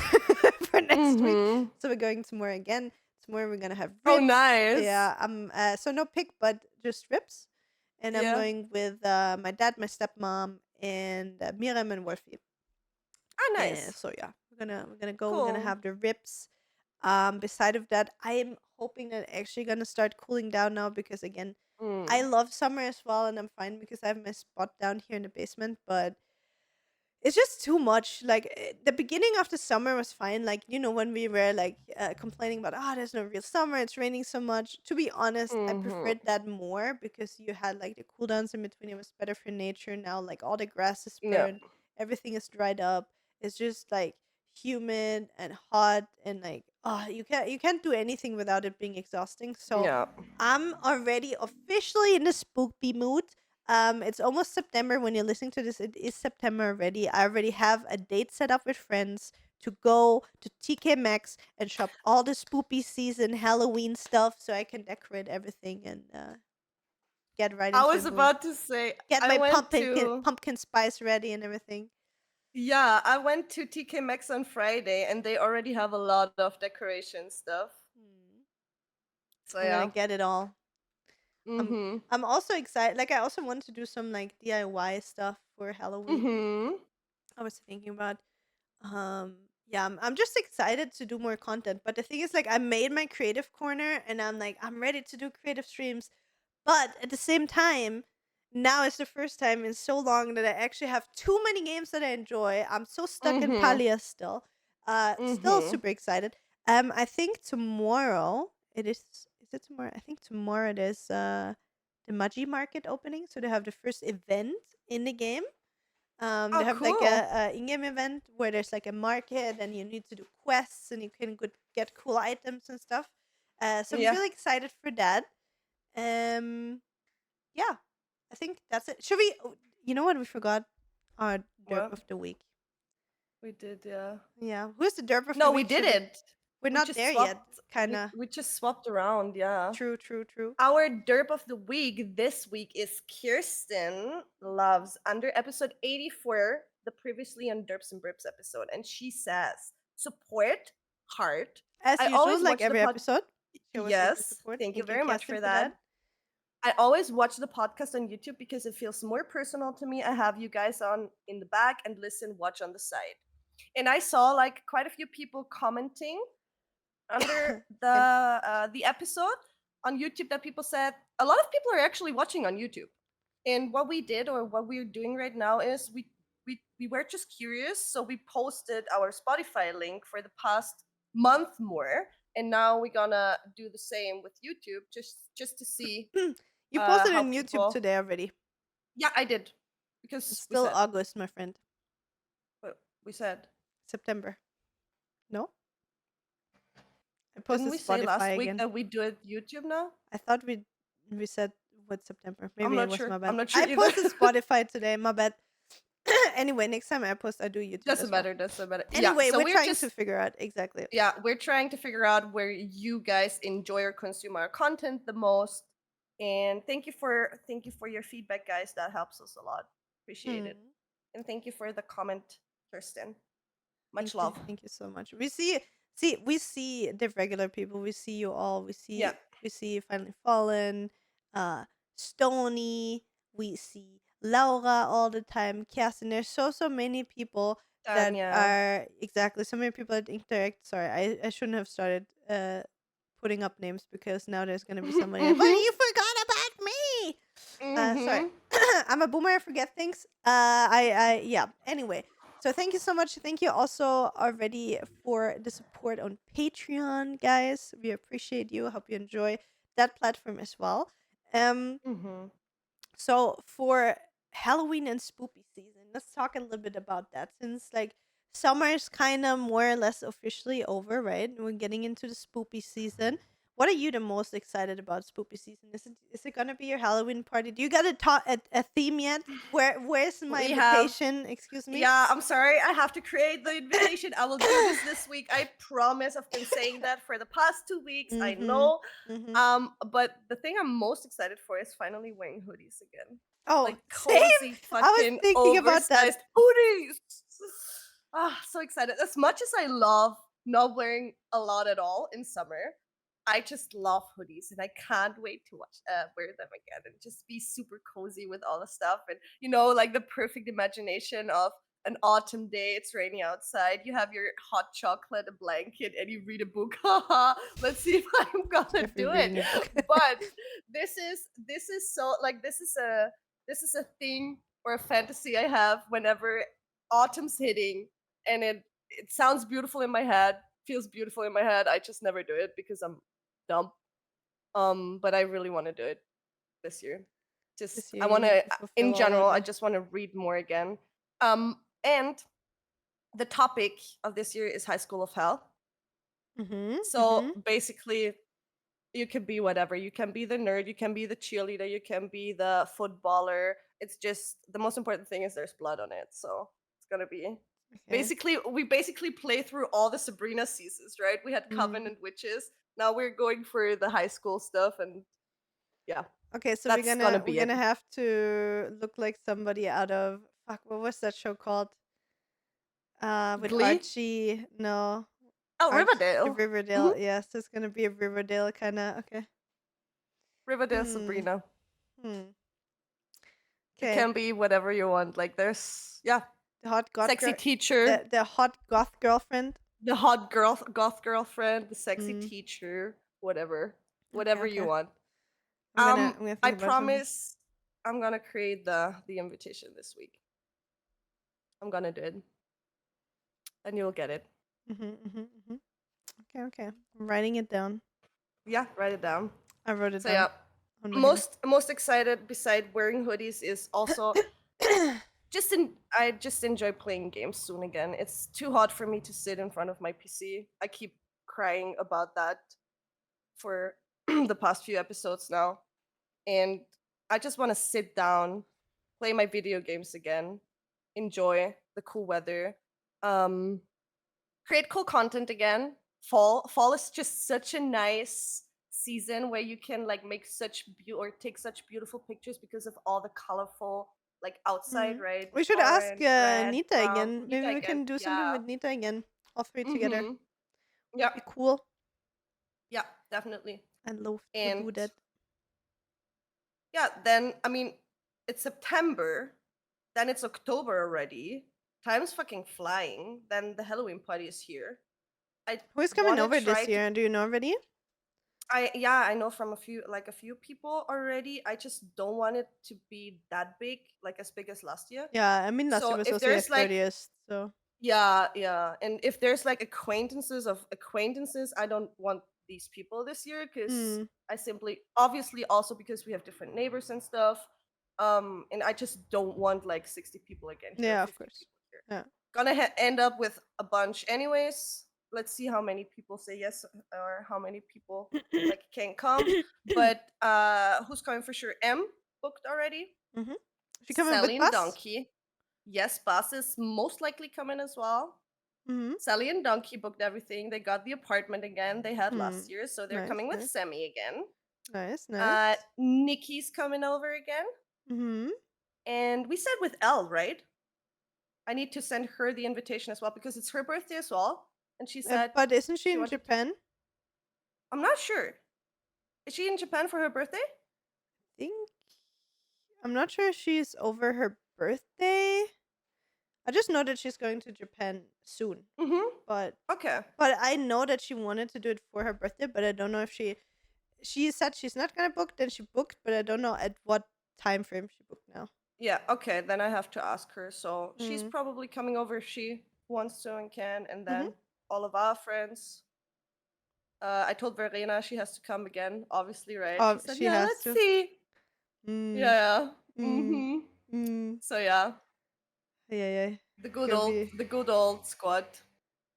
for next week? Hmm. So we're going tomorrow again. Tomorrow we're gonna have Oh, ribs. nice. Yeah, so no pig, but just ribs. And I'm Yeah. going with my dad, my stepmom, and Miriam and Wolfie. Ah, And nice. so yeah, we're gonna go. We're gonna Cool. have the ribs. Beside of that, I am hoping that actually gonna start cooling down now because again, I Mm. love summer as well, and I'm fine because I have my spot down here in the basement. But it's just too much. Like the beginning of the summer was fine. Like when we were like complaining about there's no real summer. It's raining so much. To be honest, I Hmm. preferred that more because you had like the cooldowns in between. It was better for nature. Now like all the grass is Yeah. burned. Everything is dried up. It's just like humid and hot and like you can't do anything without it being exhausting. So Yeah. I'm already officially in the spoopy mood. It's almost September when you're listening to this. It is September already. I already have a date set up with friends to go to TK Maxx and shop all the spoopy season Halloween stuff so I can decorate everything and get right I into the was mood. about to say Get I my went pumpkin to pumpkin spice ready and everything. yeah, I went to TK Maxx on Friday and they already have a lot of decoration stuff. Hmm. So I'm gonna yeah. get it all. I'm Mhm. I'm also excited. Like I also want to do some like DIY stuff for Halloween. Mhm. I was thinking about Um, Yeah, I'm just excited to do more content. But the thing is, like, I made my creative corner and I'm like, I'm ready to do creative streams. But at the same time, now is the first time in so long that I actually have too many games that I enjoy. I'm so stuck in Mm-hmm. Palia still. Still Mm-hmm. super excited. I think tomorrow it is it tomorrow? I think tomorrow it is the Magi Market opening. So they have the first event in the game. They Oh, have like cool. a in-game event where there's like a market and you need to do quests and you can get cool items and stuff. So I'm Yeah. really excited for that. Um, yeah, I think that's it. Should we? You know what? We forgot our derp What? of the week. We did, yeah. Yeah, who's the derp of the No, we week? Should we? didn't. We're We not just there yet. swapped. Kinda. We just swapped around, yeah. True. True. True. Our derp of the week this week is Kirsten Loves under episode 84, the previously on Derps and Burps episode, and she says, "Support heart. As I usual, always like watch the every pod. episode, she always gives her Yes, support. thank you Thank you, very much Kerstin, for for that. that. I always watch the podcast on YouTube because it feels more personal to me. I have you guys on in the back and watch on the side. And I saw like quite a few people commenting under Same. the episode on YouTube that people said a lot of people are actually watching on YouTube. And what we did or what we're doing right now is we were just curious, so we posted our Spotify link for the past month more, and now we're gonna do the same with YouTube just to see You posted how on YouTube people. today already. Yeah, I did It's because we still said August, my friend. what we said. September. No, I Didn't posted we say last Spotify week again. that we do it YouTube now? I thought we said what September. I'm Maybe it not was sure. my bad. I'm not sure I either. posted Spotify today. My bad. Anyway, next time I post, I do YouTube Doesn't as well. matter. Doesn't matter. Yeah. Anyway, So we're we're trying just to figure out exactly. yeah we're trying to figure out where you guys enjoy or consume our content the most. And thank you for your feedback, guys. That helps us a lot. Appreciate it. Hmm. And thank you for the comment, Kirsten. Thank Much you. love. Thank you so much. We see the regular people. We see you all. Yeah. We see Finally Fallen, uh, Stony. We see Laura all the time. Kerstin. There's so many people that Tanya. are exactly so many people that interact. Sorry, I shouldn't have started putting up names because now there's gonna be somebody like, well, Mm-hmm. you forgot about me. Sorry. Mm-hmm. I'm a boomer. I forget things. Yeah. Anyway, so thank you so much. Thank you also already for the support on Patreon, guys. We appreciate you. Hope you enjoy that platform as well. Um, Mm-hmm. so for Halloween and spoopy season, let's talk a little bit about that since like summer is kind of more or less officially over, right? We're getting into the spoopy season. What are you the most excited about spoopy season? Is it gonna be your Halloween party? Do you got a theme yet? Where's my We have. invitation? Excuse me. Yeah, I'm sorry. I have to create the invitation. I will do this week. I promise. I've been saying that for the past 2 weeks. I Mm-hmm. know. Mm-hmm. But the thing I'm most excited for is finally wearing hoodies again. Oh, Like same. cozy, I was fucking thinking about that. oversized hoodies. Ah, so excited. As much as I love not wearing a lot at all in summer, I just love hoodies and I can't wait to wear them again and just be super cozy with all the stuff and like the perfect imagination of an autumn day. It's raining outside. You have your hot chocolate, a blanket, and you read a book. Haha. Let's see if I'm gonna Steffi do reading it. a book. But this is so like this is a thing or a fantasy I have whenever autumn's hitting and it sounds beautiful in my head, feels beautiful in my head. I just never do it because I'm dumb. But I really want to do it this year. Just This year I want you need to to in fulfill all of general, I them. just want to read more again. And the topic of this year is High School of Hell. Mm-hmm. So basically, you can be whatever. You can be the nerd, you can be the cheerleader, you can be the footballer. It's just the most important thing is there's blood on it. So it's gonna be Okay. we basically play through all the Sabrina seasons, right? We had Coven Mm. and Witches. Now we're going for the high school stuff, and yeah, Okay, so that's gonna we're be it. gonna have to look like somebody out of fuck. What was that show called? With Glee. Archie. No, Oh, Arch Riverdale. Riverdale. Hmm. Yes, it's gonna be a Riverdale kind of. Okay. Riverdale Hmm. Sabrina. Hmm. It Okay. can be whatever you want. Like there's yeah. The hot goth Sexy girl. teacher, The hot goth girlfriend. the hot goth girlfriend, the sexy Mm, teacher, whatever. okay, Whatever you okay. want. I'm gonna I think about something. promise I'm gonna create the invitation this week. I'm gonna do it. And you'll get it. Okay, okay. I'm writing it down. Yeah, write it down. I wrote it So down yeah. on my hand. Most excited beside wearing hoodies is also I just enjoy playing games soon again. It's too hot for me to sit in front of my PC. I keep crying about that for the past few episodes now. And I just want to sit down, play my video games again, enjoy the cool weather, um, create cool content again. Fall is just such a nice season where you can like make or take such beautiful pictures because of all the colorful like outside, right? We should ask Orange, red, Nita brown. again. Maybe Nita we again. can do something Yeah. with Nita again. All three together. Mm-hmm. Would Yeah. be cool. Yeah, definitely. I'd love to And do that. yeah, then I mean, it's September, then it's October already. Time's fucking flying. Then the Halloween party is here. Who's coming wanna over try this to- year? Do you know already? I know from a few people already. I just don't want it to be that big, like as big as last year. Yeah, I mean last year So was if also like there's, like- 30th, so Yeah. And if there's like acquaintances of acquaintances, I don't want these people this year because I simply, obviously, also because we have different neighbors and stuff. And I just don't want like 60 people again. Here, yeah, of 50 course. people here. Yeah. Gonna end up with a bunch, anyways. Let's see how many people say yes or how many people like can come. But who's coming for sure? M booked already. She coming with Sally and Bus? Donkey. Yes, Bus is most likely coming as well. Sally and Donkey booked everything. They got the apartment again they had last year, so they're Nice, coming with nice. Semi again. Nice. Nikki's coming over again. And we said with Elle, right? I need to send her the invitation as well because it's her birthday as well. And she said, But isn't she she in wanted to- Japan? I'm not sure. Is she in Japan for her birthday? I'm not sure if she's over her birthday. I just know that she's going to Japan soon. But Okay. But I know that she wanted to do it for her birthday, but I don't know if she said she's not gonna book, then she booked, but I don't know at what time frame she booked now. Yeah, okay, then I have to ask her. So she's probably coming over if she wants to and can, and then all of our friends. I told Verena she has to come again, obviously, right? Oh, she said, she yeah, has let's to. see. Mm. Yeah. Mm. So yeah, Yeah. the good old squad.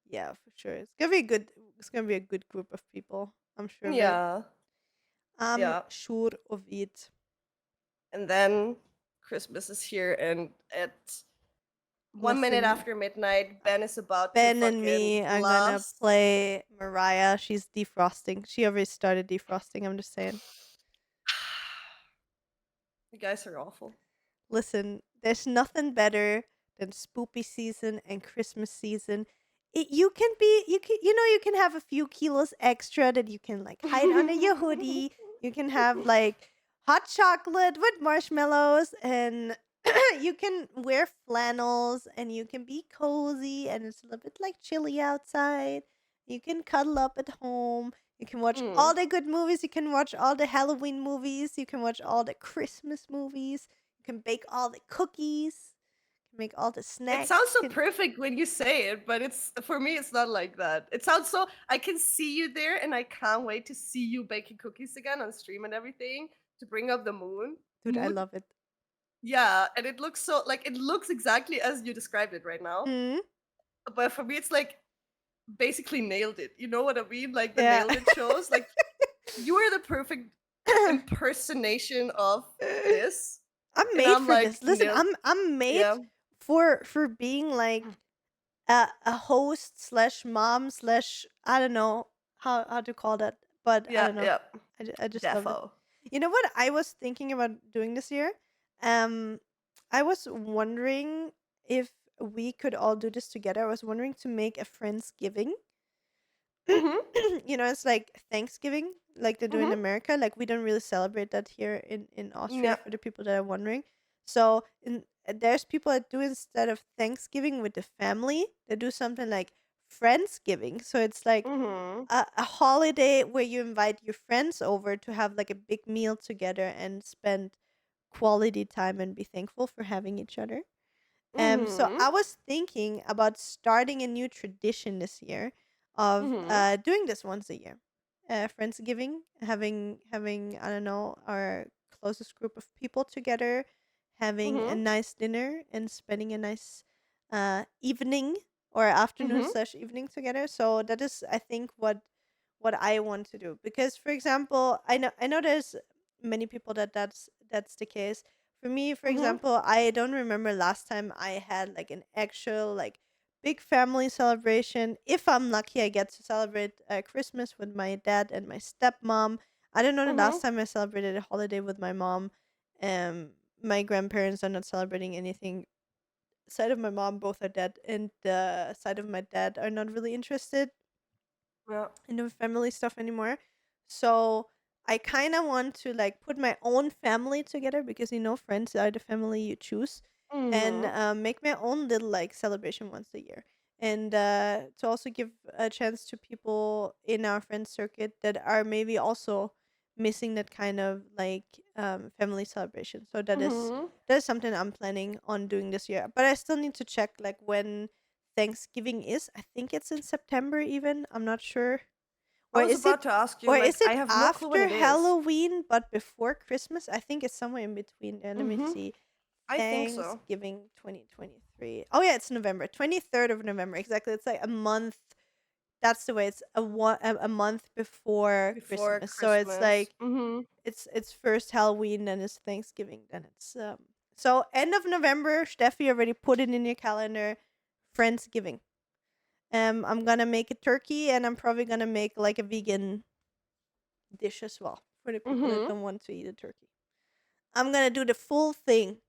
Yeah, for sure. It's gonna be good. It's gonna be a good group of people. I'm sure. of it. Yeah. I'm sure of it. And then Christmas is here, and at 1 minute Listen, after midnight, Ben is about Ben to and me fucking are gonna blast. play Mariah. She's defrosting. She already started defrosting. I'm just saying. You guys are awful. Listen, there's nothing better than spoopy season and Christmas season. You can have a few kilos extra that you can like hide under your hoodie. You can have like hot chocolate with marshmallows, and you can wear flannels, and you can be cozy, and it's a little bit like chilly outside. You can cuddle up at home. You can watch all the good movies. You can watch all the Halloween movies. You can watch all the Christmas movies. You can bake all the cookies. You can make all the snacks. It sounds so You can- perfect when you say it, but it's for me it's not like that. It sounds so I can see you there and I can't wait to see you baking cookies again on stream and everything to bring up the mood. Dude, I love it. Yeah, and it looks so like it looks exactly as you described it right now. But for me it's like basically nailed it. You know what I mean? Like the nailed it shows. Like you are the perfect impersonation of this. I'm And made I'm for like, this. Listen, nailed- I'm made Yeah. for being like a host / mom / I don't know how to call that, but I don't know. Yeah. I just love it. Defo. You know what I was thinking about doing this year? I was wondering if we could all do this together. I was wondering to make a Friendsgiving. You know, it's like Thanksgiving, like they do in America. Like we don't really celebrate that here in Austria Yeah. for the people that are wondering. So there's people that do, instead of Thanksgiving with the family, they do something like Friendsgiving. So it's like Mhm. a holiday where you invite your friends over to have like a big meal together and spend quality time and be thankful for having each other. So Mhm. I was thinking about starting a new tradition this year of Mhm. doing this once a year. Friendsgiving, having I don't know, our closest group of people together, having a Mhm. nice dinner and spending a nice evening or afternoon Mhm. slash evening together. So that is, I think, what I want to do. Because, for example, I know there's many people that's the case. For me, for Mhm. example, I don't remember last time I had like an actual like big family celebration. If I'm lucky, I get to celebrate Christmas with my dad and my stepmom. I don't know the last Mhm. time I celebrated a holiday with my mom. Um, my grandparents are not celebrating anything. Side of my mom, both are dead, and the side of my dad are not really interested Yeah. in the family stuff anymore. So I kind of want to like put my own family together, because friends are the family you choose, and Mhm. make my own little like celebration once a year. And to also give a chance to people in our friend circuit that are maybe also missing that kind of like family celebration. So Mhm. that is something I'm planning on doing this year. But I still need to check like when Thanksgiving is. I think it's in September even. I'm not sure. I Or was is about it to ask you, or like, is I it have no clue when after it is. Halloween but before Christmas? I think it's somewhere in between there. Let me Mhm. see. I think so. Thanksgiving 2023. Oh yeah, it's November. 23rd of November. Exactly. It's like a month. That's the way. It's a month before Before Christmas. So it's Christmas. like Mhm. it's first Halloween, then it's Thanksgiving, then it's so end of November. Steffi already put it in your calendar. Friendsgiving. I'm gonna make a turkey, and I'm probably gonna make like a vegan dish as well for the people that Mhm. don't want to eat a turkey. I'm gonna do the full thing.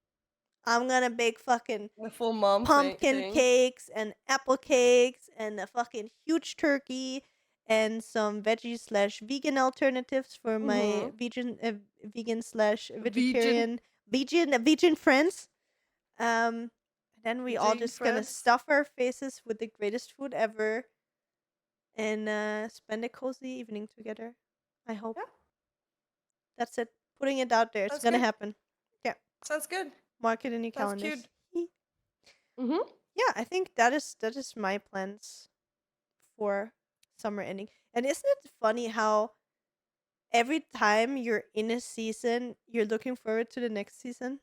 I'm gonna bake fucking The full mom pumpkin thing. cakes and apple cakes and a fucking huge turkey and some veggie slash vegan alternatives for my Mhm. vegan slash Vegan. vegan friends. Um, then we all VJ just gonna friends. stuff our faces with the greatest food ever and spend a cozy evening together. I hope. Yeah, That's it. Putting it out there. It's sounds gonna good. happen. Yeah. Sounds good. Mark it in your Sounds calendars. cute. Mhm. Yeah, I think that is my plans for summer ending. And isn't it funny how every time you're in a season, you're looking forward to the next season?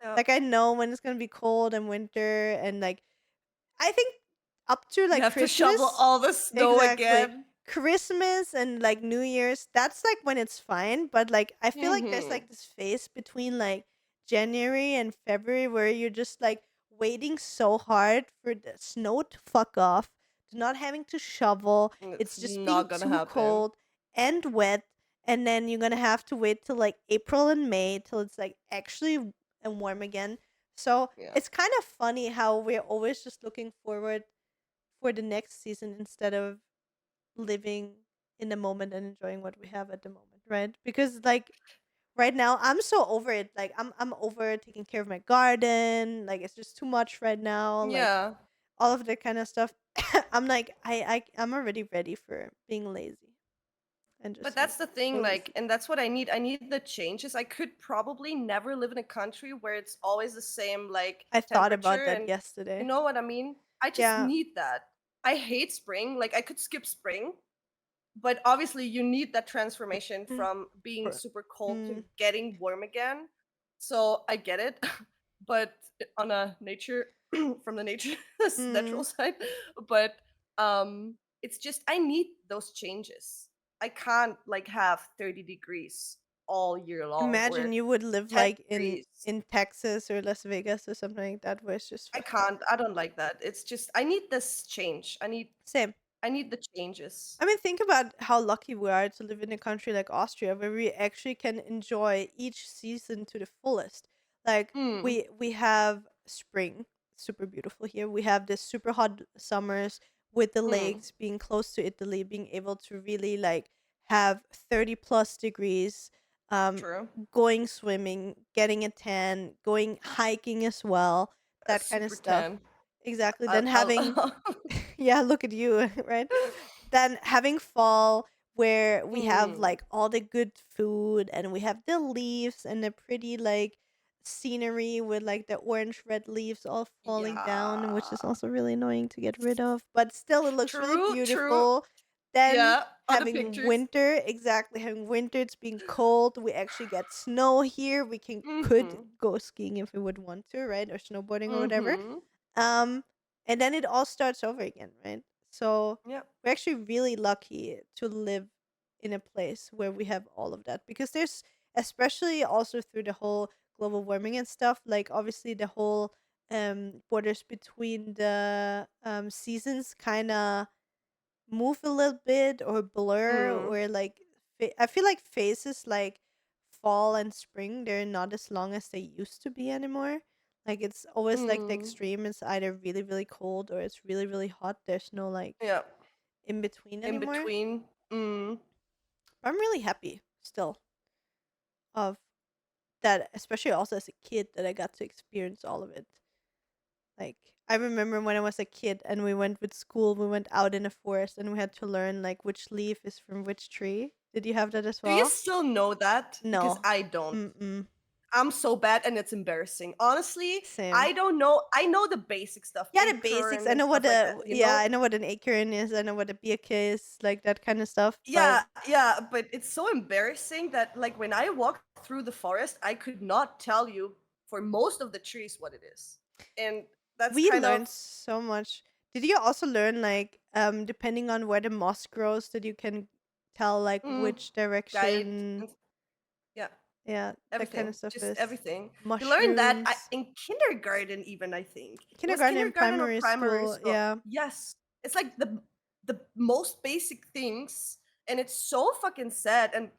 Yeah. Like I know when it's gonna be cold and winter, and like I think up to You like have to shovel Christmas. all the snow Exactly. again. Christmas and like New Year's, that's like when it's fine. But like, I feel like there's Mhm. like this phase between like January and February where you're just like waiting so hard for the snow to fuck off, to not having to shovel. It's It's just being not gonna too happen. cold and wet. And then you're gonna have to wait till like April and May till it's like actually warm again. So Yeah. it's kind of funny how we're always just looking forward for the next season instead of living in the moment and enjoying what we have at the moment, right? Because like right now I'm so over it. Like I'm over taking care of my garden. Like it's just too much right now. Like Yeah. all of that kind of stuff. I'm like I'm already ready for being lazy and But just that's the thing, doing like, nothing. and that's what I need. I need the changes. I could probably never live in a country where it's always the same, like, I thought about temperature. that And you yesterday. know what I mean? I just Yeah. need that. I hate spring. Like, I could skip spring, but obviously, you need that transformation Mm, from being for- super cold to mm, getting warm again. So I get it, but on a nature from the nature natural mm. side, but it's just I need those changes. I can't like have 30 degrees all year long Imagine or you would live 10 like in degrees. in Texas or Las Vegas or something like that, where it's just I fucking can't. I don't like that. It's just I need this change. same. I need the changes. I mean, think about how lucky we are to live in a country like Austria, where we actually can enjoy each season to the fullest. Like Mm, we have spring, super beautiful here. We have this super hot summers with the mm, lakes, being close to Italy, being able to really like have 30 plus degrees. um, True. going swimming, getting a tan, going hiking as well, A that kind of super stuff. tan. Exactly. Then having, I'll yeah, look at you, right? Then having fall where we have Mm, like all the good food and we have the leaves and the pretty like scenery with like the orange red leaves all falling down, which is yeah. also really annoying to get rid of, but still it looks really True, true. beautiful. Then Yeah, on the having pictures. winter, exactly, having winter, it's being cold, we actually get snow here, we could Mhm. go skiing if we would want to, right, or snowboarding or whatever. Mhm. um and then it all starts over again, right? So Yep. we're actually really lucky to live in a place where we have all of that, because there's, especially also through the whole global warming and stuff, like obviously the whole borders between the seasons kind of move a little bit or blur, Mm. or like I feel like phases like fall and spring, they're not as long as they used to be anymore. Like it's always like the Mm. extreme is either really really cold or it's really really hot. There's no like Yeah. in between In anymore. between. Mm. I'm really happy still of that, especially also as a kid, that I got to experience all of it. Like I remember when I was a kid and we went with school, we went out in a forest and we had to learn like which leaf is from which tree. Did you have that as Do you well? still know that? Because No. I don't. Mm-mm. I'm so bad and it's embarrassing. Honestly, Same. I don't know. I know the basic stuff, Yeah, the basics. acorn I and know what stuff like a that, you yeah, know? I know what an acorn is. I know what a birke is, like that kind of stuff. But Yeah, yeah, but it's so embarrassing that like when I walked through the forest, I could not tell you for most of the trees what it is. And that's we kind of learned so much. Did you also learn like depending on where the moss grows that you can tell like mm, which guide direction, and yeah, yeah, that kind everything, of stuff just is. everything. You learn that Mushrooms. in kindergarten even, I think. It was Kindergarten and kindergarten or primary primary school, school. yeah. Yes. It's like the most basic things and it's so fucking sad and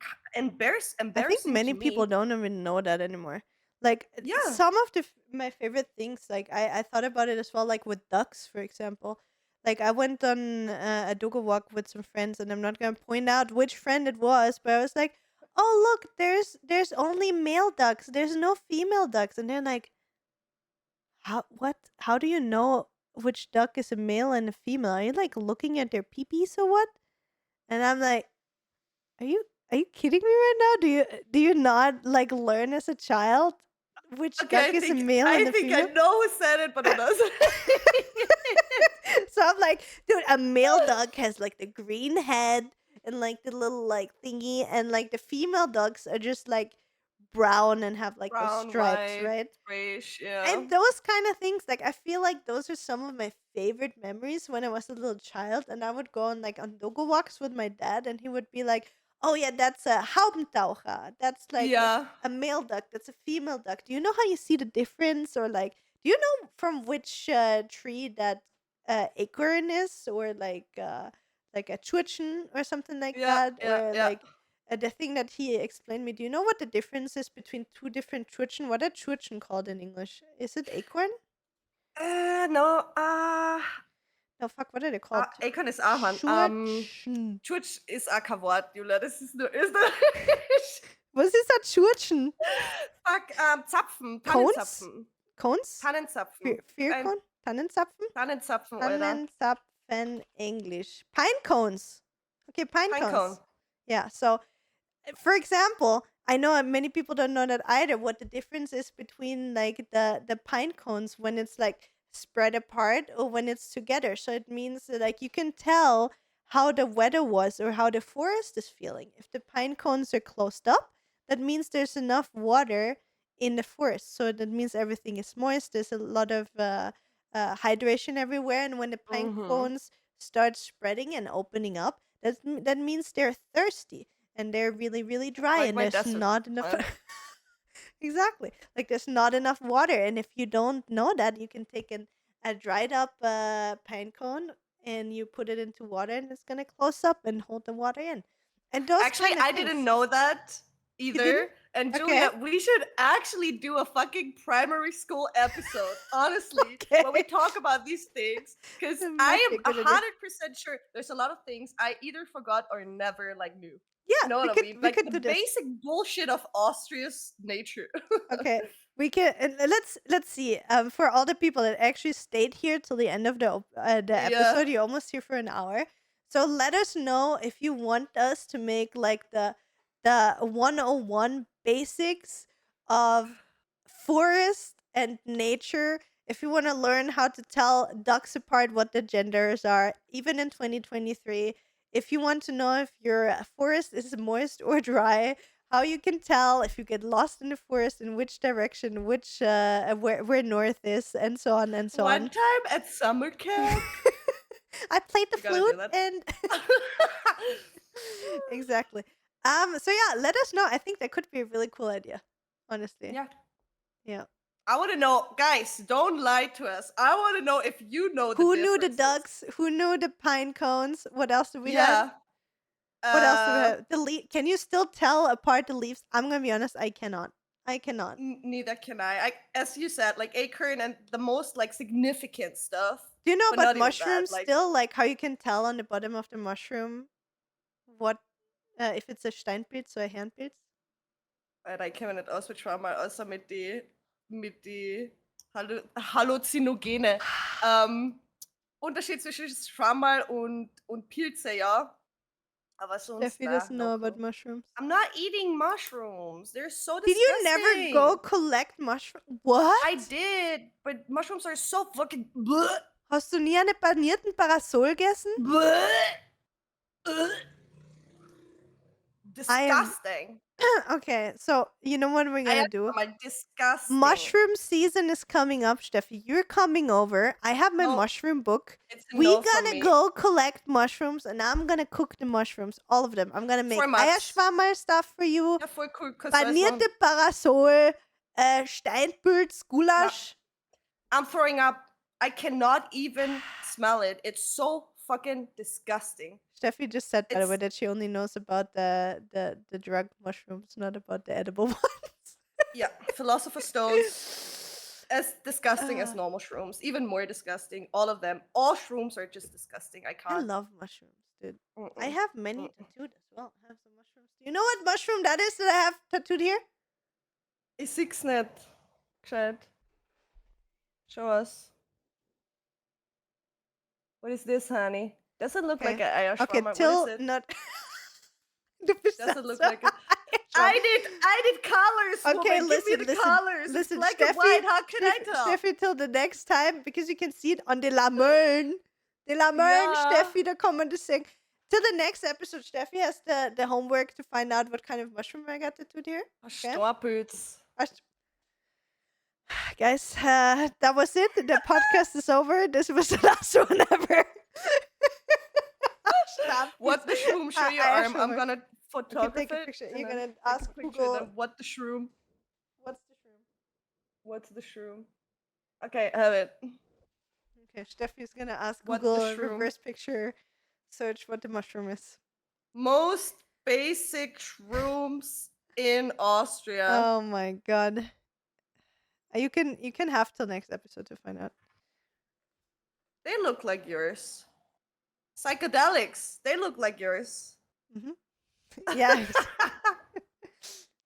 I think embarrassing to many people me. don't even know that anymore. Like Yeah. some of the my favorite things, like I thought about it as well, like with ducks, for example. Like I went on a dog walk with some friends, and I'm not gonna point out which friend it was, but I was like, "Oh look, there's only male ducks. There's no female ducks," and they're like, "How? What? How do you know which duck is a male and a female? Are you like looking at their peepees or what?" And I'm like, are you kidding me right now? Do you not like learn as a child which Okay, duck is a male I and a think I female? know who said it, but who doesn't? So I'm like, dude, a male duck has like the green head and like the little like thingy, and like the female ducks are just like brown and have like those Brown, stripes, white, right? grayish, yeah. And those kind of things, like I feel like those are some of my favorite memories when I was a little child, and I would go on like on dogo walks with my dad, and he would be like, "Oh yeah, that's a Haubentaucher. That's like Yeah. a male duck. That's a female duck. Do you know how you see the difference, or like, do you know from which tree that acorn is, or like a churchen or something like Yeah, that, yeah, or yeah. like." The thing that he explained me. Do you know what the difference is between two different churchen? What are churchen called in English? Is it acorn? No, No, fuck. What are they called? Akon ist Ahorn. Churchen. Twitch ist auch kein Wort, Julia, das ist nur Österreich. Was ist das Churchen? Fuck, Zapfen, Cones? Tannenzapfen. Cones? Tannenzapfen. Ein Vierkorn? Tannenzapfen? Tannenzapfen, Alter. Tannenzapfen English. Pine cones. Okay, pine Pinecone. cones. Yeah. So, for example, I know many people don't know that either. What the difference is between like the pine cones when it's like spread apart or when it's together. So it means that like you can tell how the weather was or how the forest is feeling. If the pine cones are closed up, that means there's enough water in the forest. So that means everything is moist. There's a lot of hydration everywhere, and when the pine Mhm. cones start spreading and opening up, that means they're thirsty and they're really really dry Like and my there's desert not enough plant. exactly, like there's not enough water, and if you don't know that, you can take a dried up pine cone and you put it into water and it's gonna close up and hold the water in, and those Actually, kind of I didn't things. know that You didn't? either. And Okay. Julia, we should actually do a fucking primary school episode, honestly, Okay. where we talk about these things. Because That I might be am a good idea. 100% sure there's a lot of things I either forgot or never like knew. Yeah, You know we what I could mean? we Like could the do this. basic bullshit of Austria's nature. Okay, we can. Let's see. For all the people that actually stayed here till the end of the episode, you're almost here for an hour. So let us know if you want us to make like the 101 basics of forest and nature. If you want to learn how to tell ducks apart, what the genders are, even in 2023. If you want to know if your forest is moist or dry, how you can tell if you get lost in the forest, in which direction, which where north is, and so on and so One on. time at summer camp, I played the we gotta do flute that. and exactly. So yeah, let us know. I think that could be a really cool idea. Honestly. Yeah. Yeah. I want to know, guys, don't lie to us. I want to know if you know the Who knew the differences. ducks? Who knew the pine cones? What else do we have? Yeah. What else do we have? The leaf. Can you still tell apart the leaves? I'm gonna be honest. I cannot. I cannot. Neither can I. As you said, like acorn and the most like significant stuff. Do you know but about not even that, mushrooms like- still? Like how you can tell on the bottom of the mushroom what if it's a Steinpilz, so a Herrenpilz? Alter, ich kenne mich nicht aus mit Schwammerl, außer mit die Halluzinogene. Unterschied zwischen Schwammerl und Pilze, ja. Aber sonst, Stefie nah, doesn't no know about clue. mushrooms. I'm not eating mushrooms. They're so Did disgusting. you never go collect mushrooms? What? I did, but mushrooms are so fucking bleh, Hast du nie eine panierten Parasol gegessen? bleh, I am- disgusting. Okay, so you know what we're gonna do? My disgusting. Mushroom season is coming up, Steffi. You're coming over. I have my No, mushroom book. It's a We're no from gonna me. go collect mushrooms and I'm gonna cook the mushrooms. All of them. I'm gonna make For Max. Eierschwammerl stuff for you. Ja, voll cool. 'Cause Panierte Parasol, Steinpilz, Gulasch. I'm throwing up. I cannot even smell it. It's so fucking disgusting. Steffi just said, by the way, It's- that she only knows about the drug mushrooms, not about the edible ones. Yeah, Philosopher's Stones. As disgusting as Ah. normal shrooms. Even more disgusting. All of them. All shrooms are just disgusting. I I can't. love mushrooms, dude. I Mm-mm. have many tattooed as well. I have some mushrooms. Do you know what mushroom that is that I have tattooed here? Ich sieh's nicht. Gescheit. Show us. What is this, honey? Doesn't look like an Eierschwammerl. Okay, What till is it? not. Du bist Doesn't look so like it. Eierschwammerl. I did colors. Okay, woman. listen, Give me the colors. listen, It's black Steffi, and white. How can I tell? Steffi, till the next time, because you can see it on the Lamellen. The Lamellen, Yeah. Steffi, da kommen to sing. Till the next episode, Steffi has the homework to find out what kind of mushroom I got tattooed here. Storpels. Guys, that was it. The podcast is over. This was the last one ever. Stop. What the shroom? Show your arm. I'm gonna photograph take a it, picture. and You're then gonna take a ask picture, Google- then what the shroom? What's the shroom? What's the shroom? Okay, I have it. Okay, Steffi's gonna ask What the Google shroom? reverse picture search what the mushroom is. Most basic shrooms in Austria. Oh my god. You can have till next episode to find out. They look like yours. Psychedelics. They look like yours. Yeah.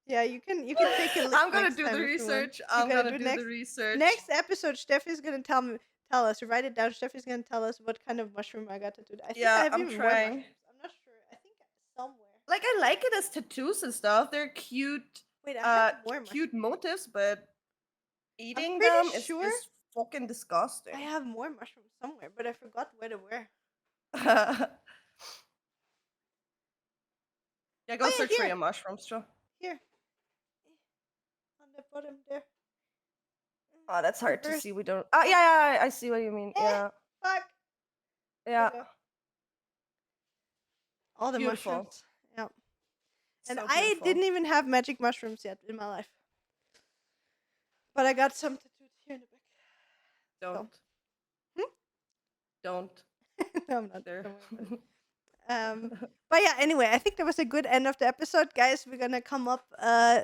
Yeah, you can take a look. I'm gonna next do time the if you want. research. I'm gonna gonna do do next- the research. Next episode, Steffi's gonna tell us. Write it down. Steffi's gonna tell us what kind of mushroom I got tattooed. I think Yeah, I have I'm even more trying. mushrooms. I'm not sure. I think somewhere. Like I like it as tattoos and stuff. They're cute, Wait, I have more cute motives, but eating pretty them sure is fucking disgusting. I have more mushrooms somewhere, but I forgot where they were. Yeah, go Oh, yeah, search for here. your mushrooms, Joe. Here. On the bottom there. Oh, that's hard to Reverse- see. We don't. Oh, yeah, I see what you mean. Yeah, Fuck. There yeah. you go. All the Beautiful. mushrooms. Yeah. And So I beautiful. didn't even have magic mushrooms yet in my life. But I got some tattooed here in the back. Don't. Hmm? Don't. No, I'm not. There. Don't worry about But yeah, anyway, I think that was a good end of the episode, guys. We're gonna come up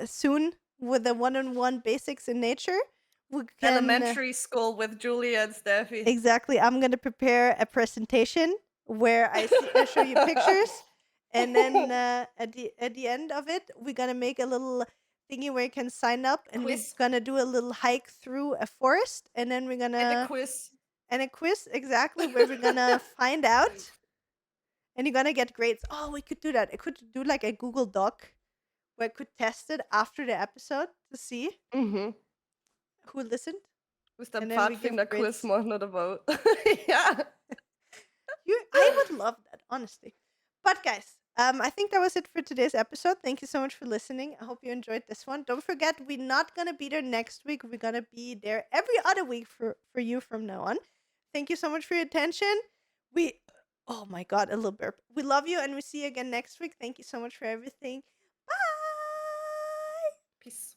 soon with the one-on-one basics in nature. We can Elementary school with Julia and Steffi. exactly. I'm gonna prepare a presentation where I show you pictures, and then at the end of it, we're gonna make a little thingy where you can sign up, and Quiz. we're gonna do a little hike through a forest, and then we're gonna And a quiz. and a quiz exactly where we're gonna find out, and you're gonna get grades. Oh, we could do that. I could do like a Google Doc where I could test it after the episode to see Mhm. who listened. With the And then we give Pfadfinder-Quiz grades. machen oder about. Yeah. I would love that, honestly. But guys, I think that was it for today's episode. Thank you so much for listening. I hope you enjoyed this one. Don't forget, we're not gonna be there next week. We're gonna be there every other week for you from now on. Thank you so much for your attention. Oh my god, a little burp. We love you, and we see you again next week. Thank you so much for everything. Bye. Peace.